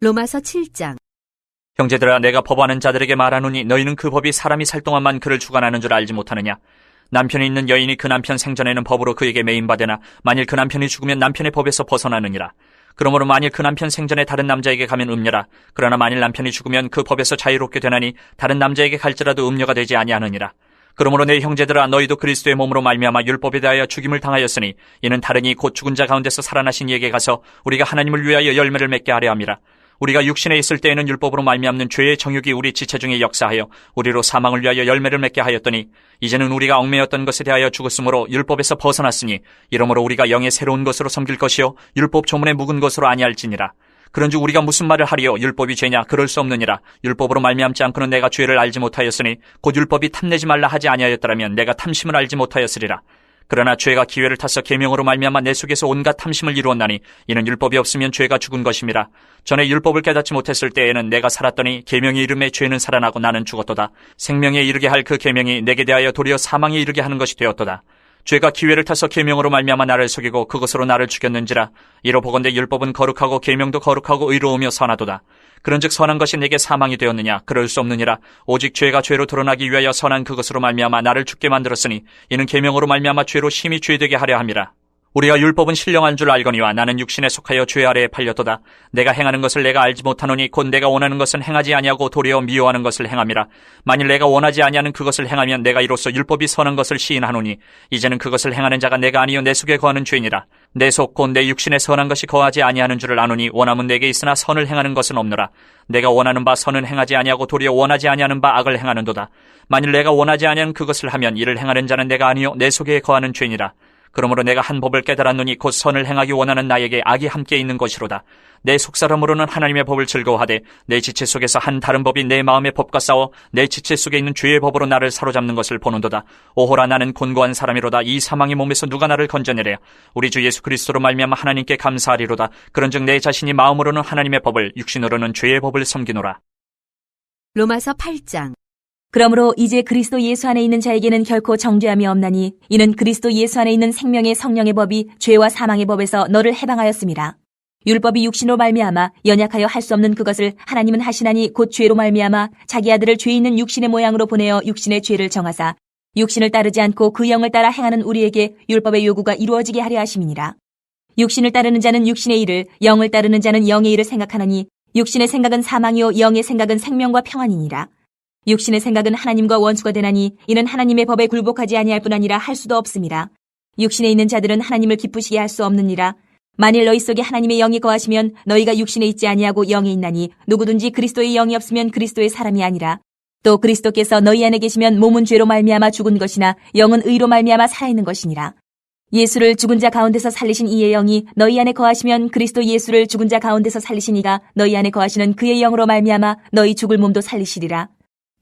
로마서 7장. 형제들아, 내가 법하는 자들에게 말하노니 너희는 그 법이 사람이 살 동안만 그를 주관하는 줄 알지 못하느냐? 남편이 있는 여인이 그 남편 생전에는 법으로 그에게 매인받으나 만일 그 남편이 죽으면 남편의 법에서 벗어나느니라. 그러므로 만일 그 남편 생전에 다른 남자에게 가면 음녀라. 그러나 만일 남편이 죽으면 그 법에서 자유롭게 되나니 다른 남자에게 갈지라도 음녀가 되지 아니하느니라. 그러므로 내 형제들아, 너희도 그리스도의 몸으로 말미암아 율법에 대하여 죽임을 당하였으니 이는 다른이 곧 죽은 자 가운데서 살아나신 이에게 가서 우리가 하나님을 위하여 열매를 맺게 하려 함이라. 우리가 육신에 있을 때에는 율법으로 말미암는 죄의 정욕이 우리 지체 중에 역사하여 우리로 사망을 위하여 열매를 맺게 하였더니 이제는 우리가 얽매였던 것에 대하여 죽었으므로 율법에서 벗어났으니 이러므로 우리가 영의 새로운 것으로 섬길 것이요 율법 조문에 묵은 것으로 아니할지니라. 그런즉 우리가 무슨 말을 하리요? 율법이 죄냐? 그럴 수 없느니라. 율법으로 말미암지 않고는 내가 죄를 알지 못하였으니 곧 율법이 탐내지 말라 하지 아니하였더라면 내가 탐심을 알지 못하였으리라. 그러나 죄가 기회를 타서 계명으로 말미암아 내 속에서 온갖 탐심을 이루었나니 이는 율법이 없으면 죄가 죽은 것임이라. 전에 율법을 깨닫지 못했을 때에는 내가 살았더니 계명이 이름에 죄는 살아나고 나는 죽었도다. 생명에 이르게 할 그 계명이 내게 대하여 도리어 사망에 이르게 하는 것이 되었도다. 죄가 기회를 타서 계명으로 말미암아 나를 속이고 그것으로 나를 죽였는지라. 이로 보건대 율법은 거룩하고 계명도 거룩하고 의로우며 선하도다. 그런즉 선한 것이 내게 사망이 되었느냐? 그럴 수 없느니라. 오직 죄가 죄로 드러나기 위하여 선한 그것으로 말미암아 나를 죽게 만들었으니 이는 계명으로 말미암아 죄로 심히 죄되게 하려 함이라. 우리가 율법은 신령한 줄 알거니와 나는 육신에 속하여 죄 아래에 팔렸도다. 내가 행하는 것을 내가 알지 못하노니 곧 내가 원하는 것은 행하지 아니하고 도리어 미워하는 것을 행함이라. 만일 내가 원하지 아니하는 그것을 행하면 내가 이로써 율법이 선한 것을 시인하노니 이제는 그것을 행하는 자가 내가 아니요 내 속에 거하는 죄니라. 내 속 곧 내 육신에 선한 것이 거하지 아니하는 줄을 아노니 원함은 내게 있으나 선을 행하는 것은 없노라. 내가 원하는 바 선은 행하지 아니하고 도리어 원하지 아니하는 바 악을 행하는도다. 만일 내가 원하지 아니하는 그것을 하면 이를 행하는 자는 내가 아니요 내 속에 거하는 죄니라. 그러므로 내가 한 법을 깨달았노니 곧 선을 행하기 원하는 나에게 악이 함께 있는 것이로다. 내 속사람으로는 하나님의 법을 즐거워하되 내 지체 속에서 한 다른 법이 내 마음의 법과 싸워 내 지체 속에 있는 죄의 법으로 나를 사로잡는 것을 보는도다. 오호라, 나는 곤고한 사람이로다. 이 사망의 몸에서 누가 나를 건져내랴? 우리 주 예수 그리스도로 말미암아 하나님께 감사하리로다. 그런즉 내 자신이 마음으로는 하나님의 법을 육신으로는 죄의 법을 섬기노라. 로마서 8장. 그러므로 이제 그리스도 예수 안에 있는 자에게는 결코 정죄함이 없나니 이는 그리스도 예수 안에 있는 생명의 성령의 법이 죄와 사망의 법에서 너를 해방하였음이라. 율법이 육신으로 말미암아 연약하여 할 수 없는 그것을 하나님은 하시나니 곧 죄로 말미암아 자기 아들을 죄 있는 육신의 모양으로 보내어 육신의 죄를 정하사 육신을 따르지 않고 그 영을 따라 행하는 우리에게 율법의 요구가 이루어지게 하려 하심이니라. 육신을 따르는 자는 육신의 일을, 영을 따르는 자는 영의 일을 생각하나니 육신의 생각은 사망이요 영의 생각은 생명과 평안이니라. 육신의 생각은 하나님과 원수가 되나니 이는 하나님의 법에 굴복하지 아니할 뿐 아니라 할 수도 없음이라. 육신에 있는 자들은 하나님을 기쁘시게 할 수 없느니라. 만일 너희 속에 하나님의 영이 거하시면 너희가 육신에 있지 아니하고 영에 있나니 누구든지 그리스도의 영이 없으면 그리스도의 사람이 아니라. 또 그리스도께서 너희 안에 계시면 몸은 죄로 말미암아 죽은 것이나 영은 의로 말미암아 살아있는 것이니라. 예수를 죽은 자 가운데서 살리신 이의 영이 너희 안에 거하시면 그리스도 예수를 죽은 자 가운데서 살리신 이가 너희 안에 거하시는 그의 영으로 말미암아 너희 죽을 몸도 살리시리라.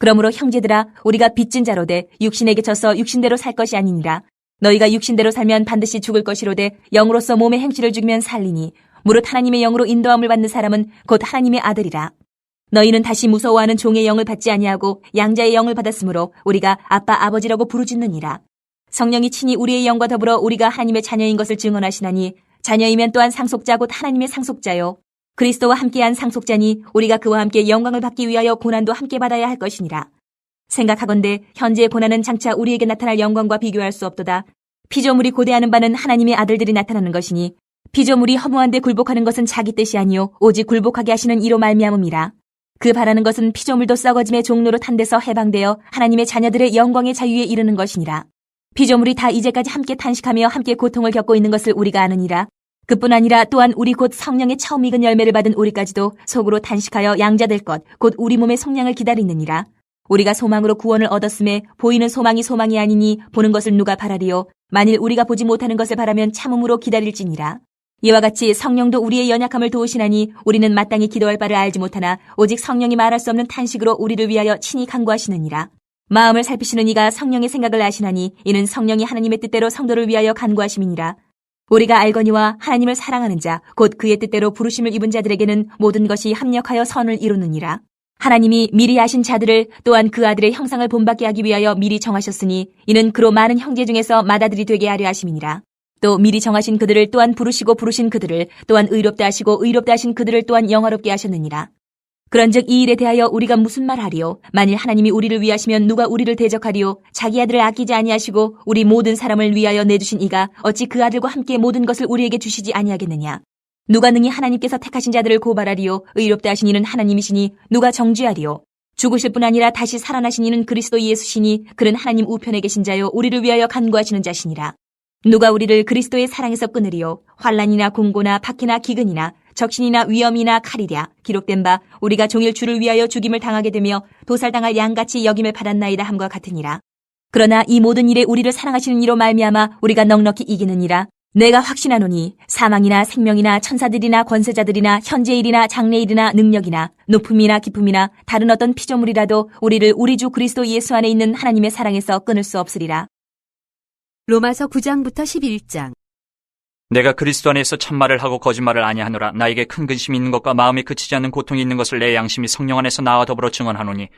그러므로 형제들아, 우리가 빚진 자로되 육신에게 져서 육신대로 살 것이 아니니라. 너희가 육신대로 살면 반드시 죽을 것이로되 영으로서 몸의 행실을 죽이면 살리니 무릇 하나님의 영으로 인도함을 받는 사람은 곧 하나님의 아들이라. 너희는 다시 무서워하는 종의 영을 받지 아니하고 양자의 영을 받았으므로 우리가 아빠 아버지라고 부르짖느니라. 성령이 친히 우리의 영과 더불어 우리가 하나님의 자녀인 것을 증언하시나니 자녀이면 또한 상속자 곧 하나님의 상속자요 그리스도와 함께한 상속자니 우리가 그와 함께 영광을 받기 위하여 고난도 함께 받아야 할 것이니라. 생각하건대 현재의 고난은 장차 우리에게 나타날 영광과 비교할 수 없도다. 피조물이 고대하는 바는 하나님의 아들들이 나타나는 것이니 피조물이 허무한 데 굴복하는 것은 자기 뜻이 아니요 오직 굴복하게 하시는 이로 말미암음이라. 그 바라는 것은 피조물도 썩어짐의 종로로 탄 데서 해방되어 하나님의 자녀들의 영광의 자유에 이르는 것이니라. 피조물이 다 이제까지 함께 탄식하며 함께 고통을 겪고 있는 것을 우리가 아느니라. 그뿐 아니라 또한 우리 곧 성령의 처음 익은 열매를 받은 우리까지도 속으로 탄식하여 양자될 것 곧 우리 몸의 속량을 기다리느니라. 우리가 소망으로 구원을 얻었음에 보이는 소망이 소망이 아니니 보는 것을 누가 바라리요? 만일 우리가 보지 못하는 것을 바라면 참음으로 기다릴지니라. 이와 같이 성령도 우리의 연약함을 도우시나니 우리는 마땅히 기도할 바를 알지 못하나 오직 성령이 말할 수 없는 탄식으로 우리를 위하여 친히 간구하시느니라. 마음을 살피시는 이가 성령의 생각을 아시나니 이는 성령이 하나님의 뜻대로 성도를 위하여 간구하심이니라. 우리가 알거니와 하나님을 사랑하는 자, 곧 그의 뜻대로 부르심을 입은 자들에게는 모든 것이 합력하여 선을 이루느니라. 하나님이 미리 아신 자들을 또한 그 아들의 형상을 본받게 하기 위하여 미리 정하셨으니 이는 그로 많은 형제 중에서 맏아들이 되게 하려 하심이니라. 또 미리 정하신 그들을 또한 부르시고 부르신 그들을 또한 의롭다 하시고 의롭다 하신 그들을 또한 영화롭게 하셨느니라. 그런즉 이 일에 대하여 우리가 무슨 말하리요? 만일 하나님이 우리를 위하시면 누가 우리를 대적하리요? 자기 아들을 아끼지 아니하시고 우리 모든 사람을 위하여 내주신 이가 어찌 그 아들과 함께 모든 것을 우리에게 주시지 아니하겠느냐? 누가 능히 하나님께서 택하신 자들을 고발하리요? 의롭다 하신 이는 하나님이시니 누가 정죄하리요? 죽으실 뿐 아니라 다시 살아나신 이는 그리스도 예수시니 그는 하나님 우편에 계신 자요 우리를 위하여 간구하시는 자시니라. 누가 우리를 그리스도의 사랑에서 끊으리요? 환난이나 공고나 박해나 기근이나 적신이나 위험이나 칼이랴. 기록된 바 우리가 종일 주를 위하여 죽임을 당하게 되며 도살당할 양같이 여김을 받았나이다 함과 같으니라. 그러나 이 모든 일에 우리를 사랑하시는 이로 말미암아 우리가 넉넉히 이기느니라. 내가 확신하노니 사망이나 생명이나 천사들이나 권세자들이나 현재의 일이나 장래의 일이나 능력이나 높음이나 깊음이나 다른 어떤 피조물이라도 우리를 우리 주 그리스도 예수 안에 있는 하나님의 사랑에서 끊을 수 없으리라. 로마서 9장부터 11장. 내가 그리스도 안에서 참말을 하고 거짓말을 아니하노라. 나에게 큰 근심이 있는 것과 마음에 그치지 않는 고통이 있는 것을 내 양심이 성령 안에서 나와 더불어 증언하노니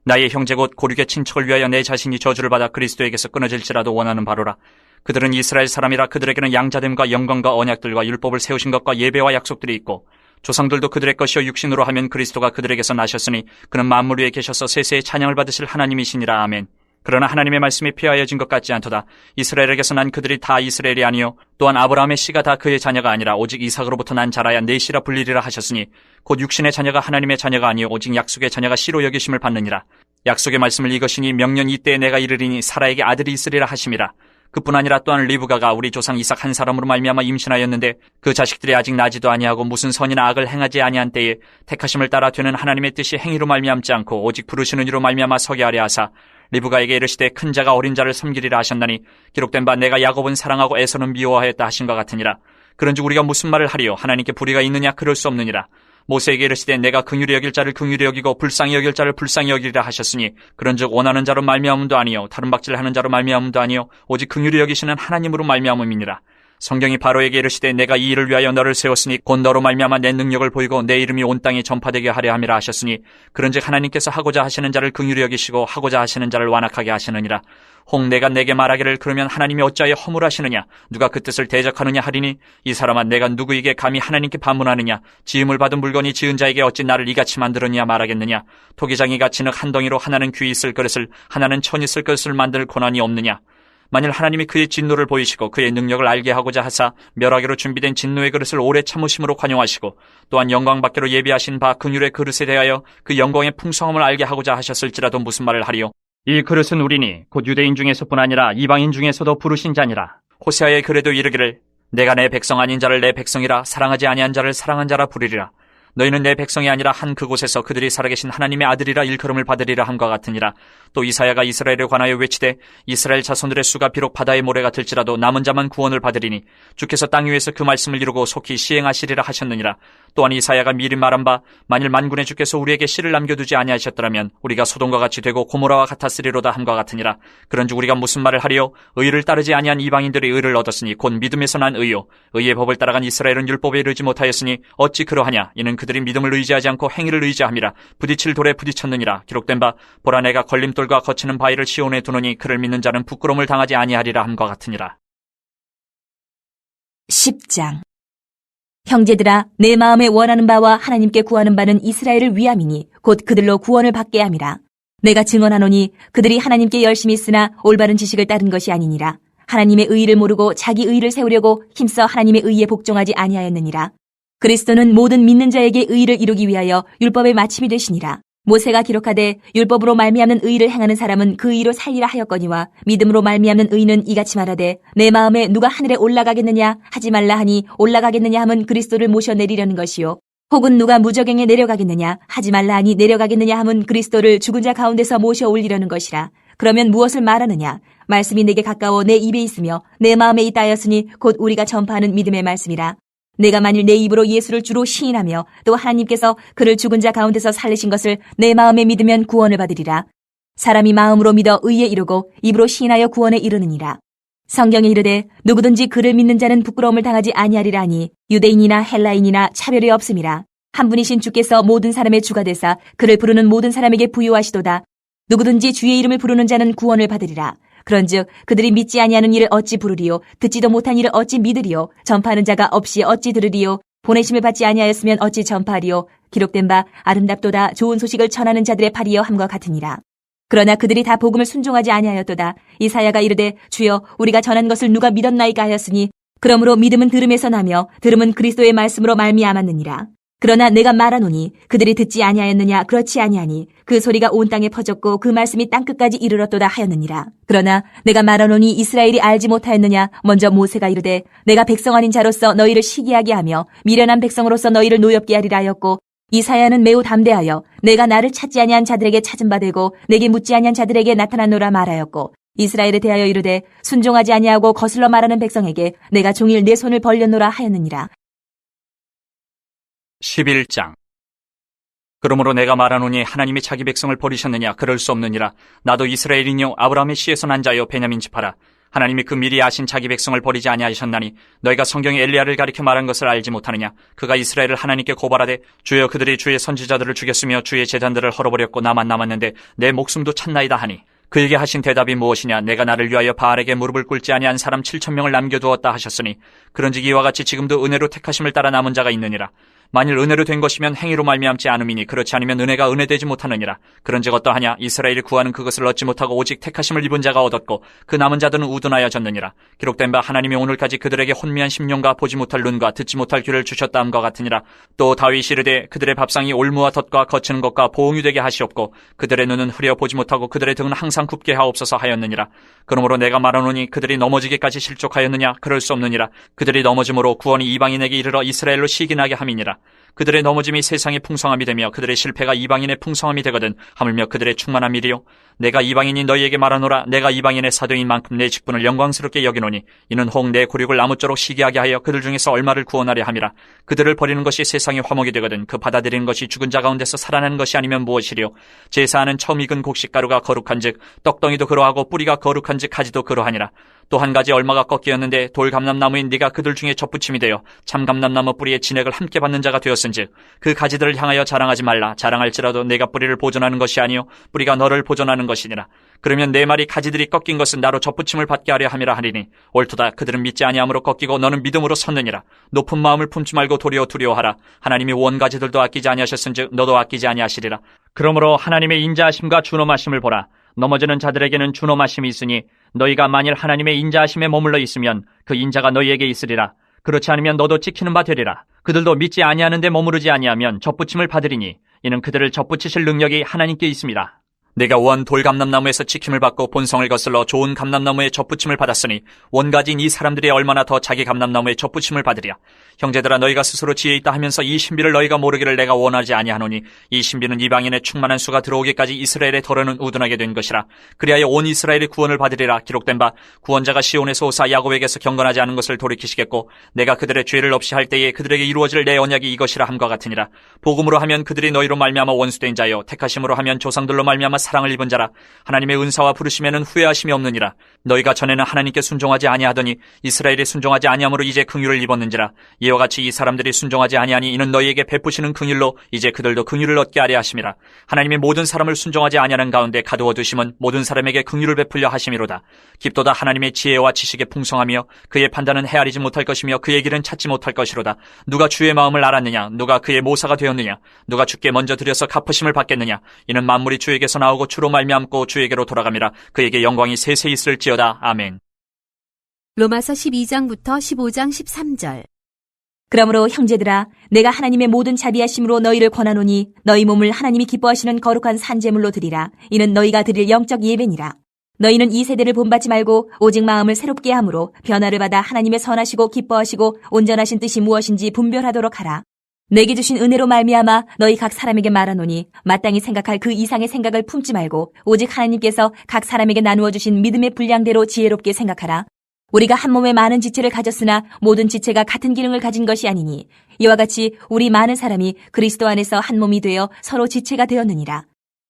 나의 형제 곧 고륙의 친척을 위하여 내 자신이 저주를 받아 그리스도에게서 끊어질지라도 원하는 바로라. 그들은 이스라엘 사람이라 그들에게는 양자됨과 영광과 언약들과 율법을 세우신 것과 예배와 약속들이 있고 조상들도 그들의 것이요 육신으로 하면 그리스도가 그들에게서 나셨으니 그는 만물 위에 계셔서 세세의 찬양을 받으실 하나님이시니라. 아멘. 그러나 하나님의 말씀이 폐하여진 것 같지 않도다. 이스라엘에게서 난 그들이 다 이스라엘이 아니요 또한 아브라함의 씨가 다 그의 자녀가 아니라 오직 이삭으로부터 난 자라야 내 씨라 불리리라 하셨으니 곧 육신의 자녀가 하나님의 자녀가 아니요 오직 약속의 자녀가 씨로 여기심을 받느니라. 약속의 말씀을 이것이니 명년 이때에 내가 이르리니 사라에게 아들이 있으리라 하심이라. 그뿐 아니라 또한 리브가가 우리 조상 이삭 한 사람으로 말미암아 임신하였는데 그 자식들이 아직 나지도 아니하고 무슨 선이나 악을 행하지 아니한 때에 택하심을 따라 되는 하나님의 뜻이 행위로 말미암지 않고 오직 부르시는 이로 말미암아 서게 하려 하사 리브가에게 이르시되 큰 자가 어린 자를 섬기리라 하셨나니 기록된 바 내가 야곱은 사랑하고 에서는 미워하였다 하신 것 같으니라. 그런즉 우리가 무슨 말을 하리요? 하나님께 불의가 있느냐? 그럴 수 없느니라. 모세에게 이르시되 내가 긍휼히 여길 자를 긍휼히 여기고 불쌍히 여길 자를 불쌍히 여기리라 하셨으니 그런즉 원하는 자로 말미암음도 아니요 다른 박질하는 자로 말미암음도 아니요 오직 긍휼히 여기시는 하나님으로 말미암음이니라. 성경이 바로에게 이르시되 내가 이 일을 위하여 너를 세웠으니 곧 너로 말미암아 내 능력을 보이고 내 이름이 온 땅에 전파되게 하려 함이라 하셨으니 그런즉 하나님께서 하고자 하시는 자를 긍휼히 여기시고 하고자 하시는 자를 완악하게 하시느니라. 혹 내가 내게 말하기를 그러면 하나님이 어찌하여 허물하시느냐? 누가 그 뜻을 대적하느냐 하리니 이 사람아 내가 누구에게 감히 하나님께 반문하느냐? 지음을 받은 물건이 지은 자에게 어찌 나를 이같이 만들었냐 말하겠느냐? 토기장이가 진흙 한 덩이로 하나는 귀 있을 그릇을 하나는 천 있을 그릇을 만들 권한이 없느냐? 만일 하나님이 그의 진노를 보이시고 그의 능력을 알게 하고자 하사 멸하기로 준비된 진노의 그릇을 오래 참으심으로 관용하시고 또한 영광받기로 예비하신 바 긍휼의 그릇에 대하여 그 영광의 풍성함을 알게 하고자 하셨을지라도 무슨 말을 하리요? 이 그릇은 우리니 곧 유대인 중에서뿐 아니라 이방인 중에서도 부르신 자니라. 호세아의 글에도 이르기를 내가 내 백성 아닌 자를 내 백성이라 사랑하지 아니한 자를 사랑한 자라 부르리라. 너희는 내 백성이 아니라 한 그곳에서 그들이 살아계신 하나님의 아들이라 일컬음을 받으리라 함과 같으니라. 또 이사야가 이스라엘에 관하여 외치되 이스라엘 자손들의 수가 비록 바다의 모래 같을지라도 남은 자만 구원을 받으리니 주께서 땅 위에서 그 말씀을 이루고 속히 시행하시리라 하셨느니라. 또한 이사야가 미리 말한 바 만일 만군의 주께서 우리에게 씨를 남겨두지 아니하셨더라면 우리가 소돔과 같이 되고 고모라와 같았으리로다 함과 같으니라. 그런즉 우리가 무슨 말을 하리요? 의를 따르지 아니한 이방인들이 의를 얻었으니 곧 믿음에서 난 의요 의의 법을 따라간 이스라엘은 율법에 이르지 못하였으니 어찌 그러하냐? 이는 그들이 믿음을 의지하지 않고 행위를 의지함이라. 부딪힐 돌에 부딪혔느니라. 기록된 바 보라 내가 걸림돌과 거치는 바위를 시온에 두노니 그를 믿는 자는 부끄러움을 당하지 아니하리라 함과 같으니라. 10장. 형제들아 내 마음에 원하는 바와 하나님께 구하는 바는 이스라엘을 위함이니 곧 그들로 구원을 받게 함이라. 내가 증언하노니 그들이 하나님께 열심히 쓰나 올바른 지식을 따른 것이 아니니라. 하나님의 의의를 모르고 자기 의의를 세우려고 힘써 하나님의 의의에 복종하지 아니하였느니라. 그리스도는 모든 믿는 자에게 의의를 이루기 위하여 율법의 마침이 되시니라. 모세가 기록하되 율법으로 말미암는 의의를 행하는 사람은 그 의로 살리라 하였거니와 믿음으로 말미암는 의는 이같이 말하되 내 마음에 누가 하늘에 올라가겠느냐 하지 말라 하니 올라가겠느냐 함은 그리스도를 모셔내리려는 것이요 혹은 누가 무저갱에 내려가겠느냐 하지 말라 하니 내려가겠느냐 함은 그리스도를 죽은 자 가운데서 모셔 올리려는 것이라. 그러면 무엇을 말하느냐? 말씀이 내게 가까워 내 입에 있으며 내 마음에 있다 하였으니 곧 우리가 전파하는 믿음의 말씀이라. 내가 만일 내 입으로 예수를 주로 시인하며 또 하나님께서 그를 죽은 자 가운데서 살리신 것을 내 마음에 믿으면 구원을 받으리라. 사람이 마음으로 믿어 의에 이르고 입으로 시인하여 구원에 이르느니라. 성경에 이르되 누구든지 그를 믿는 자는 부끄러움을 당하지 아니하리라 하니 유대인이나 헬라인이나 차별이 없음이라. 한 분이신 주께서 모든 사람의 주가 되사 그를 부르는 모든 사람에게 부유하시도다. 누구든지 주의 이름을 부르는 자는 구원을 받으리라. 그런즉 그들이 믿지 아니하는 일을 어찌 부르리요? 듣지도 못한 일을 어찌 믿으리요? 전파하는 자가 없이 어찌 들으리요? 보내심을 받지 아니하였으면 어찌 전파하리요? 기록된 바 아름답도다 좋은 소식을 전하는 자들의 팔이여 함과 같으니라. 그러나 그들이 다 복음을 순종하지 아니하였도다. 이사야가 이르되 주여 우리가 전한 것을 누가 믿었나이까 하였으니 그러므로 믿음은 들음에서 나며 들음은 그리스도의 말씀으로 말미암았느니라. 그러나 내가 말하노니 그들이 듣지 아니하였느냐? 그렇지 아니하니 그 소리가 온 땅에 퍼졌고 그 말씀이 땅끝까지 이르렀도다 하였느니라. 그러나 내가 말하노니 이스라엘이 알지 못하였느냐? 먼저 모세가 이르되 내가 백성 아닌 자로서 너희를 시기하게 하며 미련한 백성으로서 너희를 노엽게 하리라 하였고, 이사야는 매우 담대하여 내가 나를 찾지 아니한 자들에게 찾은 바 되고 내게 묻지 아니한 자들에게 나타나노라 말하였고, 이스라엘에 대하여 이르되 순종하지 아니하고 거슬러 말하는 백성에게 내가 종일 내 손을 벌렸노라 하였느니라. 11장. 그러므로 내가 말하노니 하나님이 자기 백성을 버리셨느냐? 그럴 수 없느니라. 나도 이스라엘이뇨 아브라함의 씨에서 난 자요 베냐민 지파라. 하나님이 그 미리 아신 자기 백성을 버리지 아니하셨나니 너희가 성경에 엘리야를 가리켜 말한 것을 알지 못하느냐? 그가 이스라엘을 하나님께 고발하되 주여 그들이 주의 선지자들을 죽였으며 주의 제단들을 헐어버렸고 나만 남았는데 내 목숨도 찾나이다 하니, 그에게 하신 대답이 무엇이냐? 내가 나를 위하여 바알에게 무릎을 꿇지 아니한 사람 7,000명을 남겨두었다 하셨으니, 그런즉 이와 같이 지금도 은혜로 택하심을 따라 남은 자가 있느니라. 만일 은혜로 된 것이면 행위로 말미암지 않음이니 그렇지 않으면 은혜가 은혜되지 못하느니라. 그런즉 어떠하냐? 이스라엘이 구하는 그것을 얻지 못하고 오직 택하심을 입은 자가 얻었고 그 남은 자들은 우둔하여졌느니라. 기록된 바 하나님이 오늘까지 그들에게 혼미한 심령과 보지 못할 눈과 듣지 못할 귀를 주셨다 함과 같으니라. 또 다윗이 이르되 그들의 밥상이 올무와 덫과 거치는 것과 보응이 되게 하시옵고 그들의 눈은 흐려 보지 못하고 그들의 등은 항상 굽게 하옵소서 하였느니라. 그러므로 내가 말하노니 그들이 넘어지기까지 실족하였느냐? 그럴 수 없느니라. 그들이 넘어짐으로 구원이 이방인에게 이르러 이스라엘로 시기나게 함이니라. 그들의 넘어짐이 세상의 풍성함이 되며 그들의 실패가 이방인의 풍성함이 되거든 하물며 그들의 충만한 일이요. 내가 이방인이 너희에게 말하노라. 내가 이방인의 사도인 만큼 내 직분을 영광스럽게 여기노니 이는 혹 내 고륙을 아무쪼록 시기하게 하여 그들 중에서 얼마를 구원하려 함이라. 그들을 버리는 것이 세상의 화목이 되거든 그 받아들이는 것이 죽은 자 가운데서 살아나는 것이 아니면 무엇이리요? 제사하는 처음 익은 곡식가루가 거룩한즉 떡덩이도 그러하고 뿌리가 거룩한즉 가지도 그러하니라. 또 한 가지 얼마가 꺾이었는데 돌감람나무인 네가 그들 중에 접붙임이 되어 참감람나무 뿌리의 진액을 함께 받는 자가 되었은즉 그 가지들을 향하여 자랑하지 말라. 자랑할지라도 내가 뿌리를 보존하는 것이 아니요 뿌리가 너를 보존하는 것이니라. 그러면 내 말이 가지들이 꺾인 것은 나로 접붙임을 받게 하려 함이라 하리니 옳도다. 그들은 믿지 아니함으로 꺾이고 너는 믿음으로 섰느니라. 높은 마음을 품지 말고 도리어 두려워하라. 하나님이 원 가지들도 아끼지 아니하셨은즉 너도 아끼지 아니하시리라. 그러므로 하나님의 인자하심과 준엄하심을 보라. 넘어지는 자들에게는 준엄하심이 있으니 너희가 만일 하나님의 인자하심에 머물러 있으면 그 인자가 너희에게 있으리라. 그렇지 않으면 너도 찍히는 바 되리라. 그들도 믿지 아니하는데 머무르지 아니하면 접붙임을 받으리니 이는 그들을 접붙이실 능력이 하나님께 있습니다. 내가 원 돌감람나무에서 지킴을 받고 본성을 거슬러 좋은 감람나무에 접붙임을 받았으니 원가진 이 사람들이 얼마나 더 자기 감람나무에 접붙임을 받으랴. 형제들아 너희가 스스로 지혜 있다 하면서 이 신비를 너희가 모르기를 내가 원하지 아니하노니 이 신비는 이방인의 충만한 수가 들어오기까지 이스라엘의 덫은 우둔하게 된 것이라. 그리하여 온 이스라엘이 구원을 받으리라. 기록된 바 구원자가 시온에서 오사 야곱에게서 경건하지 않은 것을 돌이키시겠고 내가 그들의 죄를 없이 할 때에 그들에게 이루어질 내 언약이 이것이라 함과 같으니라. 복음으로 하면 그들이 너희로 말미암아 원수된 자요 택하심으로 하면 조상들로 말미암아 사랑을 입은 자라. 하나님의 은사와 부르심에는 후회하심이 없느니라. 너희가 전에는 하나님께 순종하지 아니하더니 이스라엘이 순종하지 아니함으로 이제 긍휼을 입었는지라. 이와 같이 이 사람들이 순종하지 아니하니 이는 너희에게 베푸시는 긍휼로 이제 그들도 긍휼을 얻게 하려 하심이라. 하나님이 모든 사람을 순종하지 아니하는 가운데 가두어 두심은 모든 사람에게 긍휼을 베풀려 하심이로다. 깊도다 하나님의 지혜와 지식의 풍성하며 그의 판단은 헤아리지 못할 것이며 그의 길은 찾지 못할 것이로다. 누가 주의 마음을 알았느냐? 누가 그의 모사가 되었느냐? 누가 주께 먼저 드려서 갚으심을 받겠느냐? 이는 만물이 주에게서 나오고 주로 말미암고 주에게로 돌아감이라. 그에게 영광이 세세 있을지어다. 아멘. 로마서 12장부터 15장 13절. 그러므로 형제들아 내가 하나님의 모든 자비하심으로 너희를 권하노니 너희 몸을 하나님이 기뻐하시는 거룩한 산제물로 드리라. 이는 너희가 드릴 영적 예배니라. 너희는 이 세대를 본받지 말고 오직 마음을 새롭게 함으로 변화를 받아 하나님의 선하시고 기뻐하시고 온전하신 뜻이 무엇인지 분별하도록 하라. 내게 주신 은혜로 말미암아 너희 각 사람에게 말하노니 마땅히 생각할 그 이상의 생각을 품지 말고 오직 하나님께서 각 사람에게 나누어 주신 믿음의 분량대로 지혜롭게 생각하라. 우리가 한 몸에 많은 지체를 가졌으나 모든 지체가 같은 기능을 가진 것이 아니니 이와 같이 우리 많은 사람이 그리스도 안에서 한 몸이 되어 서로 지체가 되었느니라.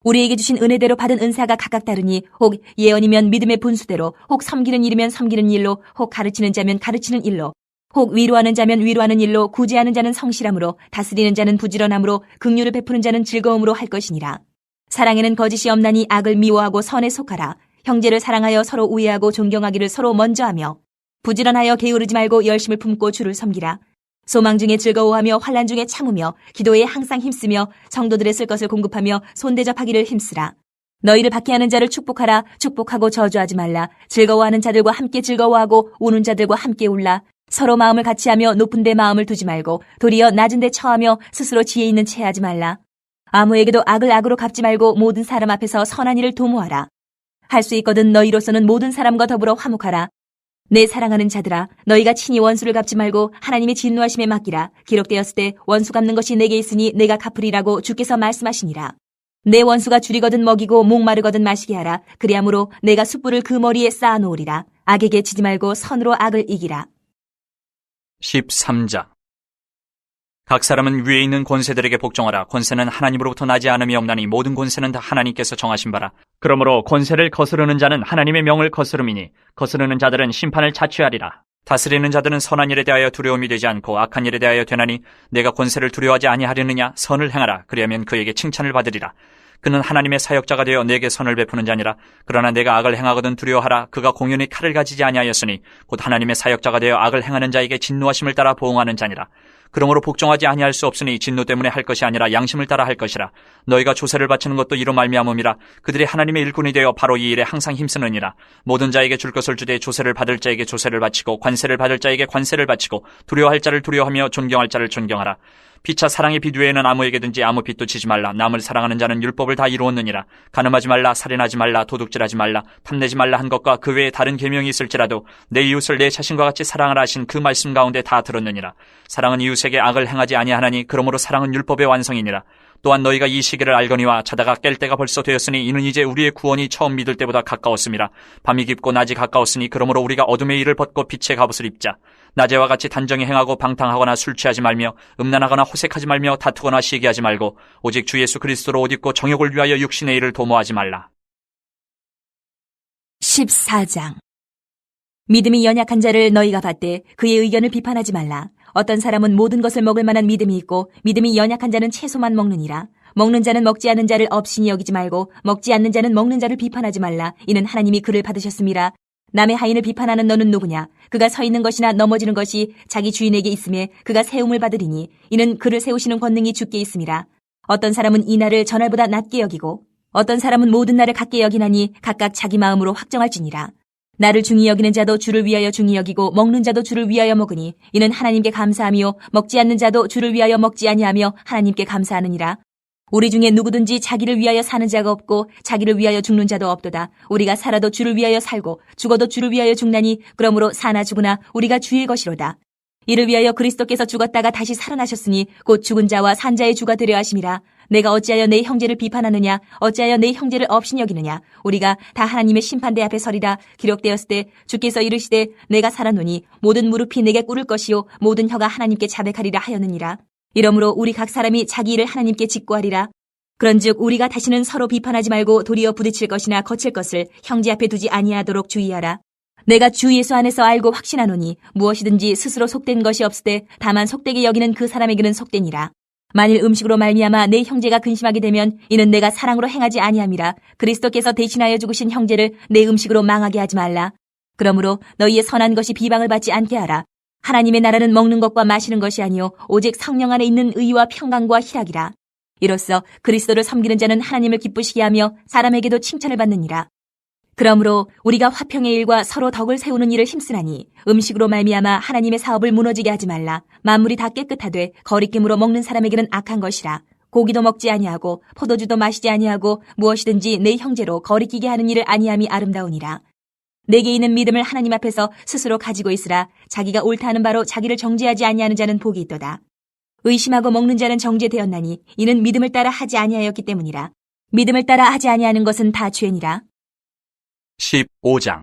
우리에게 주신 은혜대로 받은 은사가 각각 다르니 혹 예언이면 믿음의 분수대로, 혹 섬기는 일이면 섬기는 일로, 혹 가르치는 자면 가르치는 일로, 혹 위로하는 자면 위로하는 일로, 구제하는 자는 성실함으로, 다스리는 자는 부지런함으로, 긍휼을 베푸는 자는 즐거움으로 할 것이니라. 사랑에는 거짓이 없나니 악을 미워하고 선에 속하라. 형제를 사랑하여 서로 우애하고 존경하기를 서로 먼저 하며 부지런하여 게으르지 말고 열심을 품고 주를 섬기라. 소망 중에 즐거워하며 환난 중에 참으며 기도에 항상 힘쓰며 성도들의 쓸 것을 공급하며 손대접하기를 힘쓰라. 너희를 박해하는 자를 축복하라. 축복하고 저주하지 말라. 즐거워하는 자들과 함께 즐거워하고 우는 자들과 함께 울라. 서로 마음을 같이하며 높은 데 마음을 두지 말고 도리어 낮은 데 처하며 스스로 지혜 있는 채 하지 말라. 아무에게도 악을 악으로 갚지 말고 모든 사람 앞에서 선한 일을 도모하라. 할 수 있거든 너희로서는 모든 사람과 더불어 화목하라. 내 사랑하는 자들아, 너희가 친히 원수를 갚지 말고 하나님의 진노하심에 맡기라. 기록되었을 때 원수 갚는 것이 내게 있으니 내가 갚으리라고 주께서 말씀하시니라. 내 원수가 줄이거든 먹이고 목마르거든 마시게 하라. 그리하므로 내가 숯불을 그 머리에 쌓아놓으리라. 악에게 지지 말고 선으로 악을 이기라. 13장. 각 사람은 위에 있는 권세들에게 복종하라. 권세는 하나님으로부터 나지 않음이 없나니 모든 권세는 다 하나님께서 정하신 바라. 그러므로 권세를 거스르는 자는 하나님의 명을 거스름이니 거스르는 자들은 심판을 자취하리라. 다스리는 자들은 선한 일에 대하여 두려움이 되지 않고 악한 일에 대하여 되나니 내가 권세를 두려워하지 아니하려느냐. 선을 행하라. 그리하면 그에게 칭찬을 받으리라. 그는 하나님의 사역자가 되어 내게 선을 베푸는 자니라. 그러나 내가 악을 행하거든 두려워하라. 그가 공연히 칼을 가지지 아니하였으니 곧 하나님의 사역자가 되어 악을 행하는 자에게 진노하심을 따라 보응하는 자니라. 그러므로 복종하지 아니할 수 없으니 진노 때문에 할 것이 아니라 양심을 따라 할 것이라. 너희가 조세를 바치는 것도 이로 말미암음이라. 그들이 하나님의 일꾼이 되어 바로 이 일에 항상 힘쓰느니라. 모든 자에게 줄 것을 주되 조세를 받을 자에게 조세를 바치고 관세를 받을 자에게 관세를 바치고 두려워할 자를 두려워하며 존경할 자를 존경하라. 피차 사랑의 빛 외에는 아무에게든지 아무 빛도 치지 말라. 남을 사랑하는 자는 율법을 다 이루었느니라. 간음하지 말라, 살인하지 말라, 도둑질하지 말라, 탐내지 말라 한 것과 그 외에 다른 계명이 있을지라도 내 이웃을 내 자신과 같이 사랑하라 하신 그 말씀 가운데 다 들었느니라. 사랑은 이웃에게 악을 행하지 아니하나니 그러므로 사랑은 율법의 완성이니라. 또한 너희가 이 시기를 알거니와 자다가 깰 때가 벌써 되었으니 이는 이제 우리의 구원이 처음 믿을 때보다 가까웠음이라. 밤이 깊고 낮이 가까웠으니 그러므로 우리가 어둠의 일을 벗고 빛의 갑옷을 입자. 낮에와 같이 단정히 행하고 방탕하거나 술 취하지 말며 음란하거나 호색하지 말며 다투거나 시기하지 말고 오직 주 예수 그리스도로 옷 입고 정욕을 위하여 육신의 일을 도모하지 말라. 14장. 믿음이 연약한 자를 너희가 받되 그의 의견을 비판하지 말라. 어떤 사람은 모든 것을 먹을 만한 믿음이 있고 믿음이 연약한 자는 채소만 먹느니라. 먹는 자는 먹지 않는 자를 업신이 여기지 말고 먹지 않는 자는 먹는 자를 비판하지 말라. 이는 하나님이 그를 받으셨음이라. 남의 하인을 비판하는 너는 누구냐? 그가 서 있는 것이나 넘어지는 것이 자기 주인에게 있음에 그가 세움을 받으리니 이는 그를 세우시는 권능이 주께 있음이라. 어떤 사람은 이 날을 전날보다 낮게 여기고 어떤 사람은 모든 날을 같게 여기나니 각각 자기 마음으로 확정할지니라. 나를 중히 여기는 자도 주를 위하여 중히 여기고 먹는 자도 주를 위하여 먹으니 이는 하나님께 감사하며 먹지 않는 자도 주를 위하여 먹지 아니하며 하나님께 감사하느니라. 우리 중에 누구든지 자기를 위하여 사는 자가 없고 자기를 위하여 죽는 자도 없도다. 우리가 살아도 주를 위하여 살고 죽어도 주를 위하여 죽나니 그러므로 사나 죽으나 우리가 주의 것이로다. 이를 위하여 그리스도께서 죽었다가 다시 살아나셨으니 곧 죽은 자와 산 자의 주가 되려 하심이라. 내가 어찌하여 내 형제를 비판하느냐? 어찌하여 내 형제를 업신 여기느냐? 우리가 다 하나님의 심판대 앞에 서리라. 기록되었을 때 주께서 이르시되 내가 살아노니 모든 무릎이 내게 꿇을 것이요 모든 혀가 하나님께 자백하리라 하였느니라. 이러므로 우리 각 사람이 자기 일을 하나님께 직고하리라. 그런즉 우리가 다시는 서로 비판하지 말고 도리어 부딪힐 것이나 거칠 것을 형제 앞에 두지 아니하도록 주의하라. 내가 주 예수 안에서 알고 확신하노니 무엇이든지 스스로 속된 것이 없으되 다만 속되게 여기는 그 사람에게는 속되니라. 만일 음식으로 말미암아 내 형제가 근심하게 되면 이는 내가 사랑으로 행하지 아니함이라. 그리스도께서 대신하여 죽으신 형제를 내 음식으로 망하게 하지 말라. 그러므로 너희의 선한 것이 비방을 받지 않게 하라. 하나님의 나라는 먹는 것과 마시는 것이 아니요 오직 성령 안에 있는 의와 평강과 희락이라. 이로써 그리스도를 섬기는 자는 하나님을 기쁘시게 하며 사람에게도 칭찬을 받느니라. 그러므로 우리가 화평의 일과 서로 덕을 세우는 일을 힘쓰나니 음식으로 말미암아 하나님의 사업을 무너지게 하지 말라. 만물이 다 깨끗하되 거리낌으로 먹는 사람에게는 악한 것이라. 고기도 먹지 아니하고 포도주도 마시지 아니하고 무엇이든지 내 형제로 거리끼게 하는 일을 아니함이 아름다우니라. 내게 있는 믿음을 하나님 앞에서 스스로 가지고 있으라. 자기가 옳다 하는 바로 자기를 정죄하지 아니하는 자는 복이 있도다. 의심하고 먹는 자는 정죄되었나니 이는 믿음을 따라 하지 아니하였기 때문이라. 믿음을 따라 하지 아니하는 것은 다 죄니라. 15장.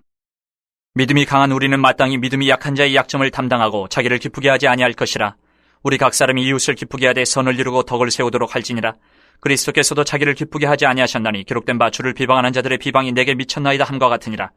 믿음이 강한 우리는 마땅히 믿음이 약한 자의 약점을 담당하고 자기를 기쁘게 하지 아니할 것이라. 우리 각 사람이 이웃을 기쁘게 하되 선을 이루고 덕을 세우도록 할지니라. 그리스도께서도 자기를 기쁘게 하지 아니하셨나니 기록된 바 주를 비방하는 자들의 비방이 내게 미쳤나이다 함과 같으니라.